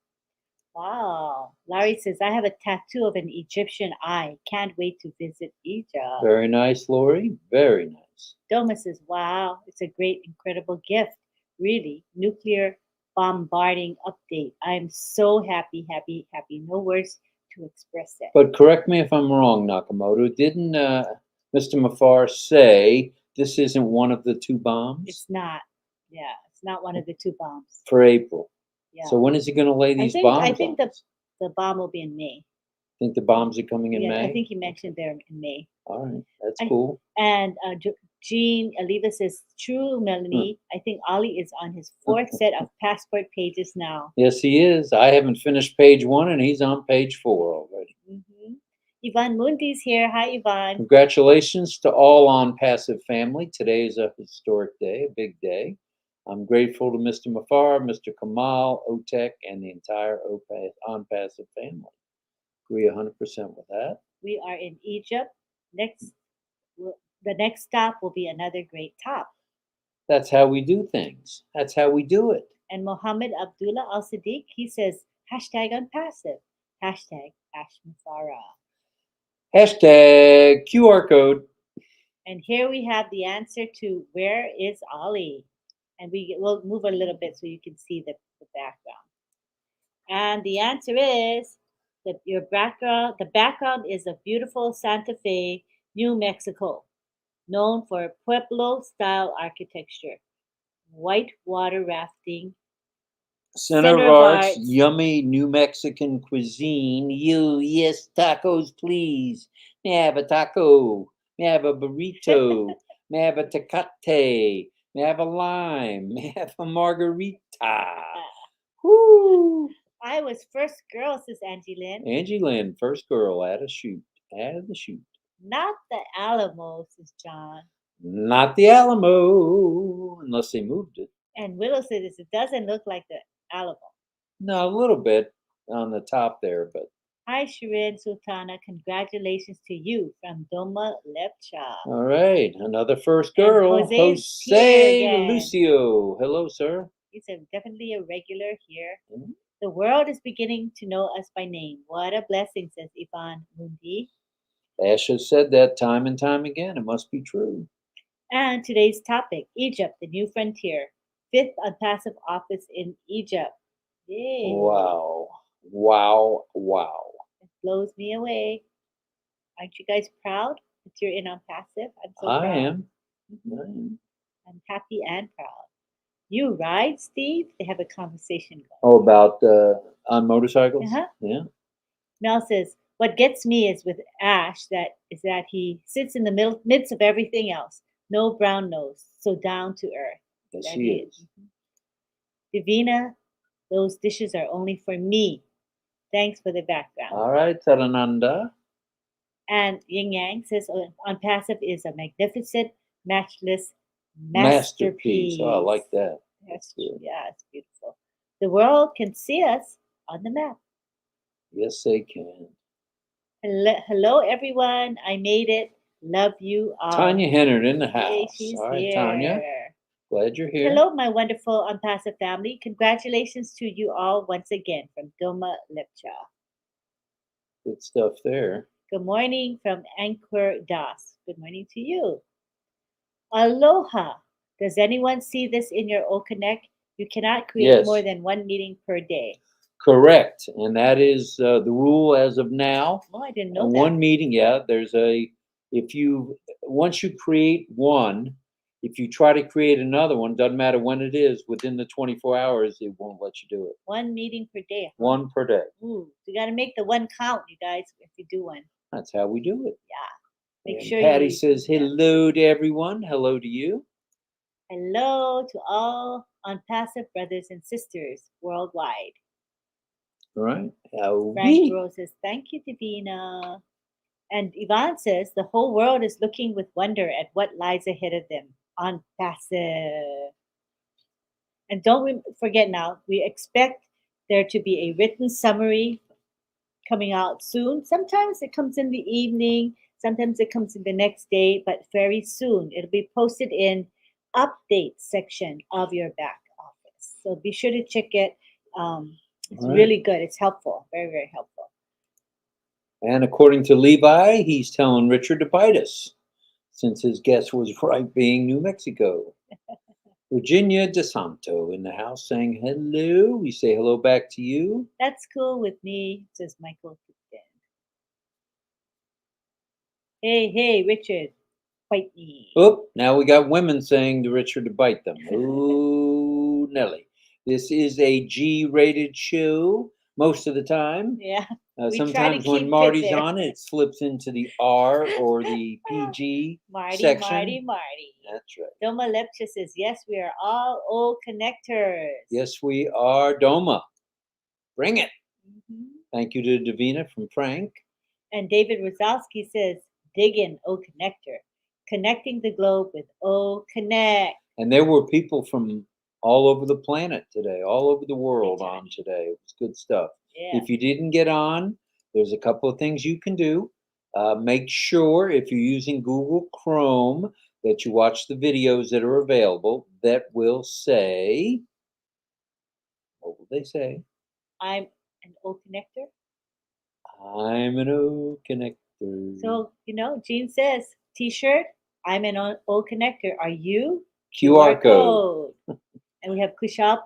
Wow. Larry says, "I have a tattoo of an Egyptian eye. Can't wait to visit Egypt." Very nice, Lori. Very nice. Doma says, "Wow, it's a great, incredible gift. Really, nuclear bombarding update. I'm so happy, happy, happy. No words to express it." But correct me if I'm wrong, Nakamoto. Didn't Mr. Mafar say this isn't one of the two bombs? It's not. Yeah, it's not one of the two bombs. For April. Yeah. So when is he going to lay these bombs I think on us? the bomb will be in May. Think the bombs are coming in Yeah, May? I think he mentioned there in May. All right, that's I- cool. And Jean Aliva says, true, Melanie. I think Ollie is on his fourth set of passport pages now. Yes, he is. I haven't finished page 1, and he's on page 4 already. Yvonne Mundi's here. Hi, Yvonne. Congratulations to all On Passive family. Today is a historic day, a big day. I'm grateful to Mr. Mafar, Mr. Kamal, Otek, and the entire On Passive family. Agree 100% with that. We are in Egypt. The next stop will be another great top. That's how we do things. That's how we do it. And Mohammed Abdullah Al Sadiq, he says, hashtag unpassive, hashtag Ashmafara. Hashtag QR code. And here we have the answer to where is Ollie? And we'll move a little bit so you can see the background. And the answer is that the background is a beautiful Santa Fe, New Mexico, known for Pueblo-style architecture, white water rafting, Center of Arts, yummy New Mexican cuisine. Yes, tacos, please. May I have a taco? May I have a burrito? May I have a tecate? May I have a lime? May I have a margarita? Woo! I was first girl, says Angie Lynn. Angie Lynn, first girl at a shoot. At the shoot. Not the Alamo, says John. Not the Alamo, unless they moved it. And Willow says it doesn't look like the Alamo. No, a little bit on the top there, but. Hi, Shirin Sultana. Congratulations to you from Doma Lepcha. All right, another first girl, Jose Lucio. Hello, sir. He's definitely a regular here. The world is beginning to know us by name. What a blessing, says Yvonne Mundi. Ash has said that time and time again. It must be true. And today's topic, Egypt, the new frontier. 5th unpassive office in Egypt. Yay. Wow. Wow. Wow. It blows me away. Aren't you guys proud that you're in unpassive? I'm so proud. I am. I'm happy and proud. You ride, Steve? They have a conversation going. Oh, about on motorcycles? Yeah. Mel says, what gets me is with Ash that he sits in the midst of everything else. No brown nose, so down to earth. Yes, he is. Divina, those dishes are only for me. Thanks for the background. All right, Tarananda. And Yin Yang says, unpassive is a magnificent, matchless masterpiece. Oh, I like that. That's good. Yeah, it's beautiful. The world can see us on the map. Yes, they can. Hello, everyone. I made it. Love you all. Tanya Hennard in the house. Hey, she's all right, here. Tanya. Glad you're here. Hello, my wonderful unpassive family. Congratulations to you all once again from Doma Lepcha. Good stuff there. Good morning from Anchor Das. Good morning to you. Aloha. Does anyone see this in your O Connect? You cannot create more than one meeting per day. Correct. And that is the rule as of now. Oh, I didn't know that. One meeting, there's once you create one, if you try to create another one, doesn't matter when it is, within the 24 hours, it won't let you do it. One meeting per day. One per day. Ooh, you got to make the one count, you guys, if you do one. That's how we do it. Yeah. Make sure Patty says hello to everyone. Hello to you. Hello to all unpassive brothers and sisters worldwide. All right. Frank Rose says, thank you, Divina. And Yvonne says, the whole world is looking with wonder at what lies ahead of them. Unpassive. And don't forget now, we expect there to be a written summary coming out soon. Sometimes it comes in the evening. Sometimes it comes in the next day, but very soon. It'll be posted in update section of your back office. So be sure to check it. It's really good. It's helpful. Very, very helpful. And according to Levi, he's telling Richard to bite us, since his guess was right, being New Mexico. Virginia DeSanto in the house saying hello. We say hello back to you. That's cool with me, says Michael. Hey, Richard, bite me. Oh, now we got women saying to Richard to bite them. Ooh, Nelly. This is a G-rated show. most of the time. Yeah. We try to Sometimes when keep it Marty's there. on, it slips into the R or the PG Marty, section. Marty. That's right. Doma Lepcha says, yes, we are all old connectors. Yes, we are. Doma, bring it. Mhm. Thank you to Davina from Frank. And David Rosowski says, dig in, O Connector. Connecting the globe with O Connect. And there were people from all over the planet today, all over the world on today. It was good stuff. Yeah. If you didn't get on, there's a couple of things you can do. Make sure if you're using Google Chrome that you watch the videos that are available that will say, what will they say? I'm an O Connector. I'm an O Connector. So, Jean says, T-shirt, I'm an O Connector. Are you? QR code. And we have Kushal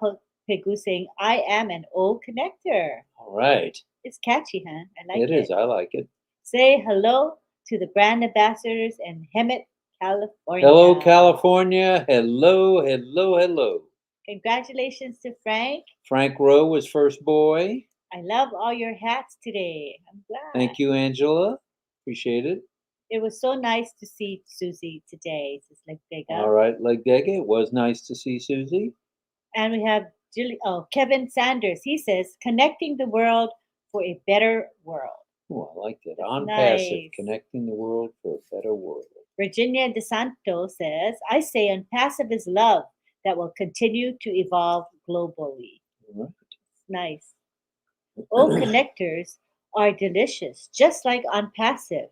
Pegu saying, I am an O Connector. All right. It's catchy, huh? I like it. It is. I like it. Say hello to the brand ambassadors in Hemet, California. Hello, California. Hello, hello, hello. Congratulations to Frank. Frank Rowe was first boy. I love all your hats today. I'm glad. Thank you, Angela. Appreciate it. It was so nice to see Susie today. All right, Legdega. It was nice to see Susie. And we have Kevin Sanders. He says, connecting the world for a better world. Oh, I like that. On nice. passive, connecting the world for a better world. Virginia DeSanto says, I say on passive is love that will continue to evolve globally. Right. Nice. O connectors are delicious, just like on passive.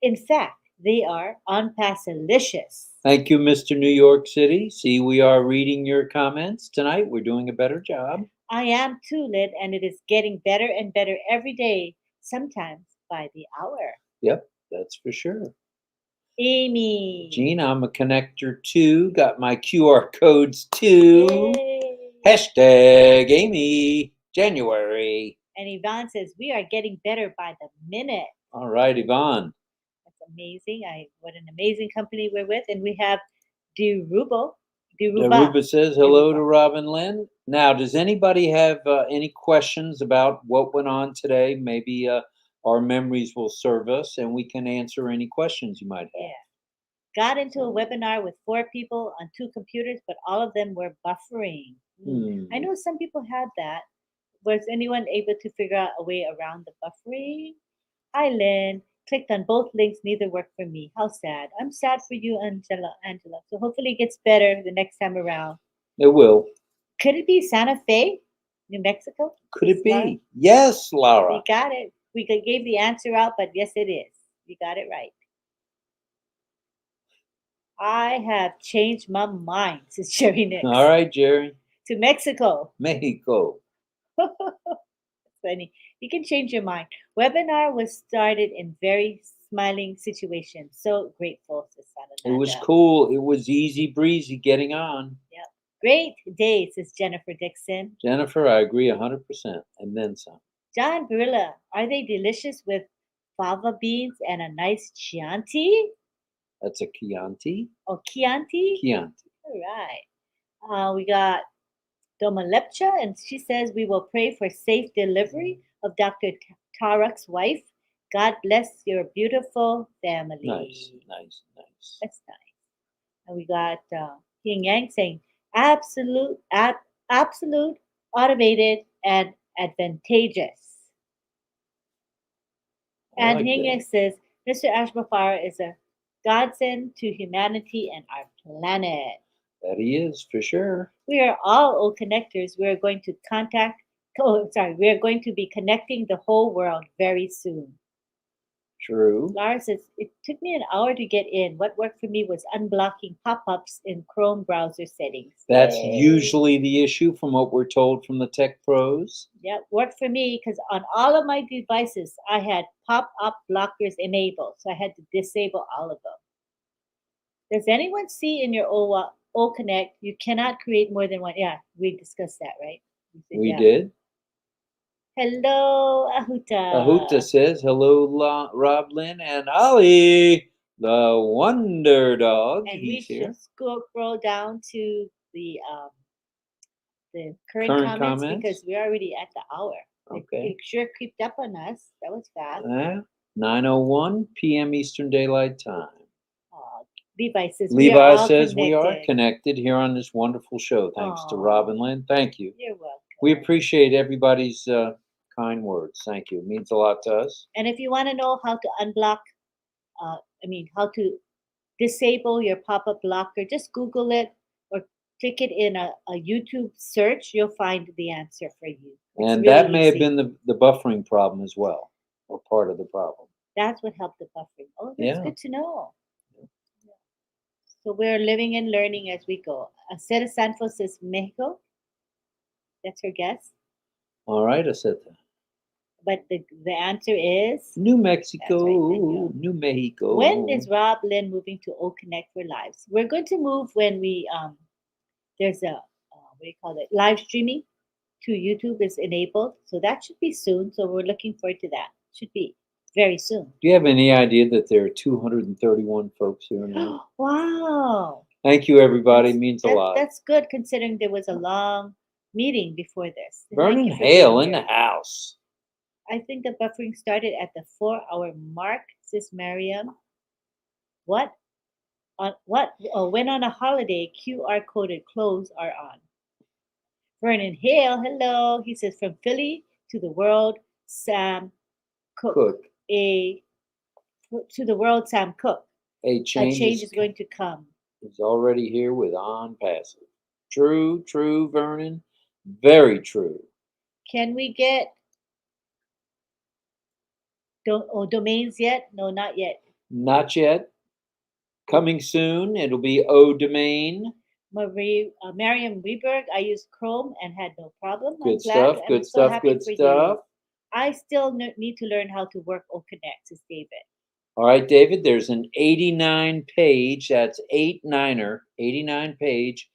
In fact, they are on passilicious. Thank you, Mr. New York City. See, we are reading your comments tonight. We're doing a better job. I am too, Lid, and it is getting better and better every day, sometimes by the hour. Yep, that's for sure. Amy. Gene, I'm a connector too. Got my QR codes too. Yay. Hashtag Amy January. And Yvonne says, we are getting better by the minute. All right, Yvonne. That's amazing. What an amazing company we're with. And we have Deruba. Deruba says hello to RobLynn Live. Now, does anybody have any questions about what went on today? Maybe our memories will serve us and we can answer any questions you might have. Yeah. Got into a webinar with 4 people on 2 computers, but all of them were buffering. I know some people had that. Was anyone able to figure out a way around the buffering? Hi, Lynn. Clicked on both links. Neither worked for me. How sad. I'm sad for you, Angela. So hopefully it gets better the next time around. It will. Could it be Santa Fe, New Mexico? Could it be? Laura? Yes, Laura. We got it. We gave the answer out, but yes, it is. You got it right. I have changed my mind, says Jerry Nix. All right, Jerry. To Mexico. Mexico. That's funny. You can change your mind. Webinar was started in very smiling situation. So grateful, says Sanananda. It was cool. It was easy breezy getting on. Yep. Great day, says Jennifer Dixon. Jennifer, I agree 100%. And then some. John Barilla, are they delicious with fava beans and a nice Chianti? That's a Chianti. Oh, Chianti? Chianti. All right. We got Doma Lepcha, and she says we will pray for safe delivery of Dr. Tarak's wife. God bless your beautiful family. Nice. That's nice. And we got King Yang saying absolute, automated, and advantageous. And King Yang says Mr. Ashbafara is a godsend to humanity and our planet. That he is, for sure. We are all O connectors. We are going to we are going to be connecting the whole world very soon. True. Laura says, it took me an hour to get in. What worked for me was unblocking pop-ups in Chrome browser settings. That's usually the issue from what we're told from the tech pros. Yeah, worked for me because on all of my devices, I had pop-up blockers enabled. So I had to disable all of them. Does anyone see in your O Connect, you cannot create more than one? Yeah, we discussed that, right? We did. Hello, Ahuta. Ahuta says, hello, RobLynn and Ollie, the wonder dog. And He's we here. should scroll down to the current comments because we're already at the hour. Okay. It sure creeped up on us. That was fast. 9:01 p.m. Eastern Daylight Time. Levi says we are Levi all says we are connected. connected here on this wonderful show. Thanks to Aw. Rob and Lynn. Thank you. You're welcome. We appreciate everybody's kind words. Thank you. It means a lot to us. And if you want to know how to unblock, how to disable your pop-up blocker, just Google it or click it in a YouTube search. You'll find the answer for you. It's And really that may have easy. been the buffering problem as well, or part of the problem. That's what helped the buffering. Oh, that's Yeah. good to know. So we're living and learning as we go. Aceta Sanfos says Mexico. That's her guess. All right, I said that. But the answer is New Mexico, That's right, Danielle. New Mexico. When is RobLynn moving to O Connect for Lives? We're going to move when we there's a what do you call it, live streaming to YouTube is enabled, so that should be soon. So we're looking forward to that. Should be very soon. Do you have any idea that there are 231 folks here now? Wow! Thank you, everybody. It means a That- lot. That's good considering there was a long meeting before this. Thank Vernon you for Hale being in the here. house. I think the buffering started at the 4-hour mark, says Mariam. What? What? Oh, when on a holiday, QR coded clothes are on. Vernon Hale, hello. He says from Philly to the world, Sam Cook. To the world, Sam Cook. A A change, change is going to come. is already here with on passive. True, Vernon. Very true. Can we get domains yet? No, not yet. Not yet. Coming soon. It'll be O Domain. Mariam Weberg, I used Chrome and had no problem. I'm Good glad. stuff. I'm Good so stuff. happy Good for you. stuff. I still need to learn how to work OConnect, says David. All right, David, there's an 89 page, that's 89 page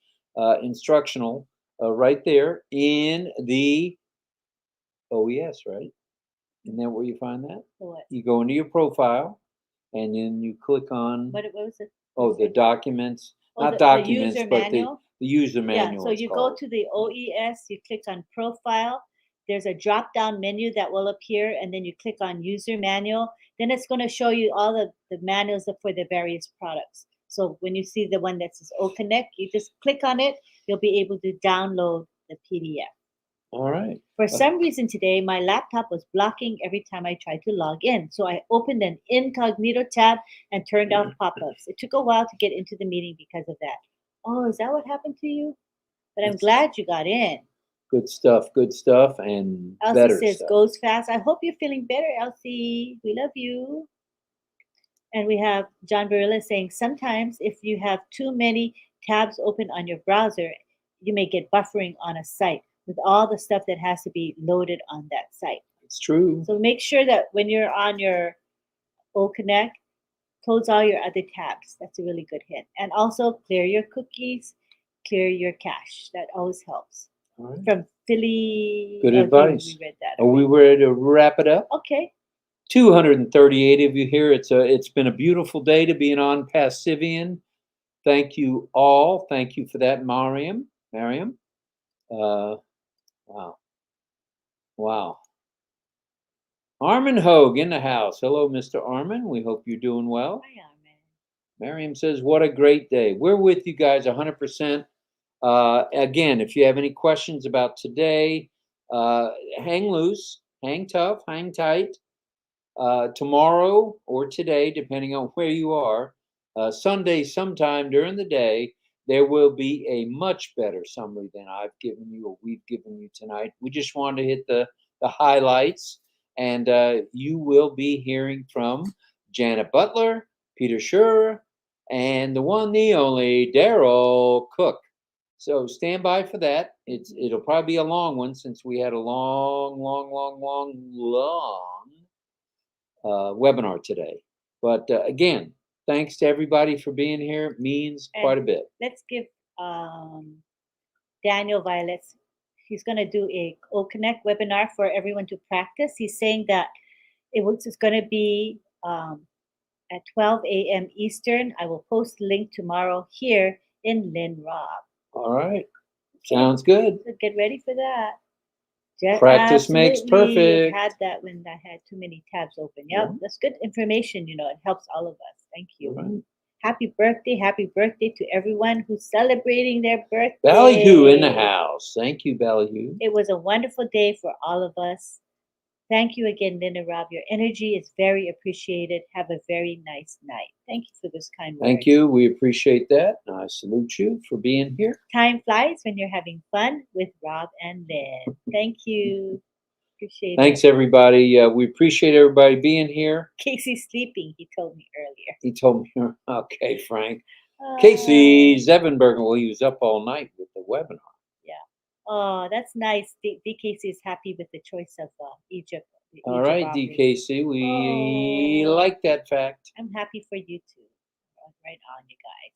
instructional right there in the OES, right? Isn't that where you find that? What? You go into your profile and then you click on, What was it? the documents, Oh, not the documents, user but manual? the user manual. So it's you called. go to the OES, you click on profile. There's a drop down menu that will appear, and then you click on user manual. Then it's going to show you all the manuals for the various products. So when you see the one that says O Connect, you just click on it. You'll be able to download the PDF. All right. For some reason today, my laptop was blocking every time I tried to log in. So I opened an incognito tab and turned off pop-ups. It took a while to get into the meeting because of that. Oh, is that what happened to you? But I'm glad you got in. Good stuff, and Elsie better says, stuff. goes fast. I hope you're feeling better, Elsie. We love you. And we have John Barilla saying, sometimes if you have too many tabs open on your browser, you may get buffering on a site with all the stuff that has to be loaded on that site. It's true. So make sure that when you're on your O Connect, close all your other tabs. That's a really good hint. And also clear your cookies, clear your cache. That always helps. All right. From Philly. Good okay, advice. We read that. Are we ready to wrap it up? Okay. 238 of you here. It's been a beautiful day to be an on Passivian. Thank you all. Thank you for that, Mariam. Wow. Armin Hogue in the house. Hello, Mr. Armin. We hope you're doing well. Hi, Armin. Miriam says, what a great day. We're with you guys 100%. Again, if you have any questions about today, hang loose, hang tough, hang tight. Tomorrow or today, depending on where you are, Sunday sometime during the day, there will be a much better summary than I've given you or we've given you tonight. We just wanted to hit the highlights, and you will be hearing from Janet Butler, Peter Schur, and the one, the only, Daryl Cook. So stand by for that. It'll probably be a long one since we had a long webinar today. But again, thanks to everybody for being here. It means quite a bit. Let's give Daniel Violets. He's going to do a O Connect webinar for everyone to practice. He's saying that it's going to be at 12 a.m. Eastern. I will post the link tomorrow here in Lynn Rob. All right. Sounds good. So get ready for that. Practice makes Absolutely. perfect. Had that when I had too many tabs open. Yep, Yeah. that's good information. It helps all of us. Thank you. Right. Happy birthday to everyone who's celebrating their birthday. Ballyhoo in the house. Thank you, Ballyhoo. It was a wonderful day for all of us. Thank you again, Linda Rob. Your energy is very appreciated. Have a very nice night. Thank you for this kind Thank words. you. We appreciate that. I salute you for being here. Time flies when you're having fun with Rob and Lynn. Thank you. Appreciate Thanks, it. everybody. We appreciate everybody being here. Casey's sleeping, he told me earlier. He told me, okay, Frank. Casey Zevenberger, well, he was up all night with the webinar. Yeah. Oh, that's nice. DKC is happy with the choice of Egypt. All right, DKC, we like that fact. I'm happy for you too. Right on, you guys.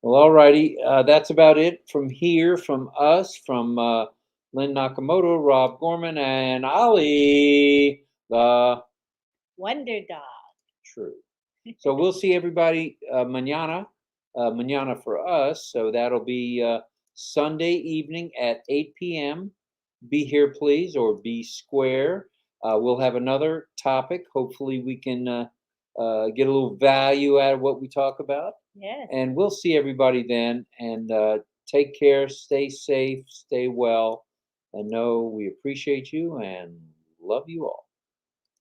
Well, all righty. That's about it from here, from us, from Lynn Nakamoto, Rob Gorman, and Ollie, the Wonder Dog. True. So we'll see everybody mañana for us. So that'll be Sunday evening at 8 p.m. Be here, please, or be square. We'll have another topic. Hopefully we can get a little value out of what we talk about. Yes. And we'll see everybody then. And take care, stay safe, stay well, and know we appreciate you and love you all.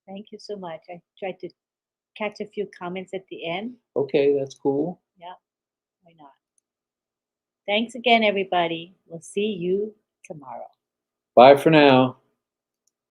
Thank you so much. I tried to catch a few comments at the end. Okay, that's cool. Yeah, why not? Thanks again, everybody. We'll see you tomorrow. Bye for now.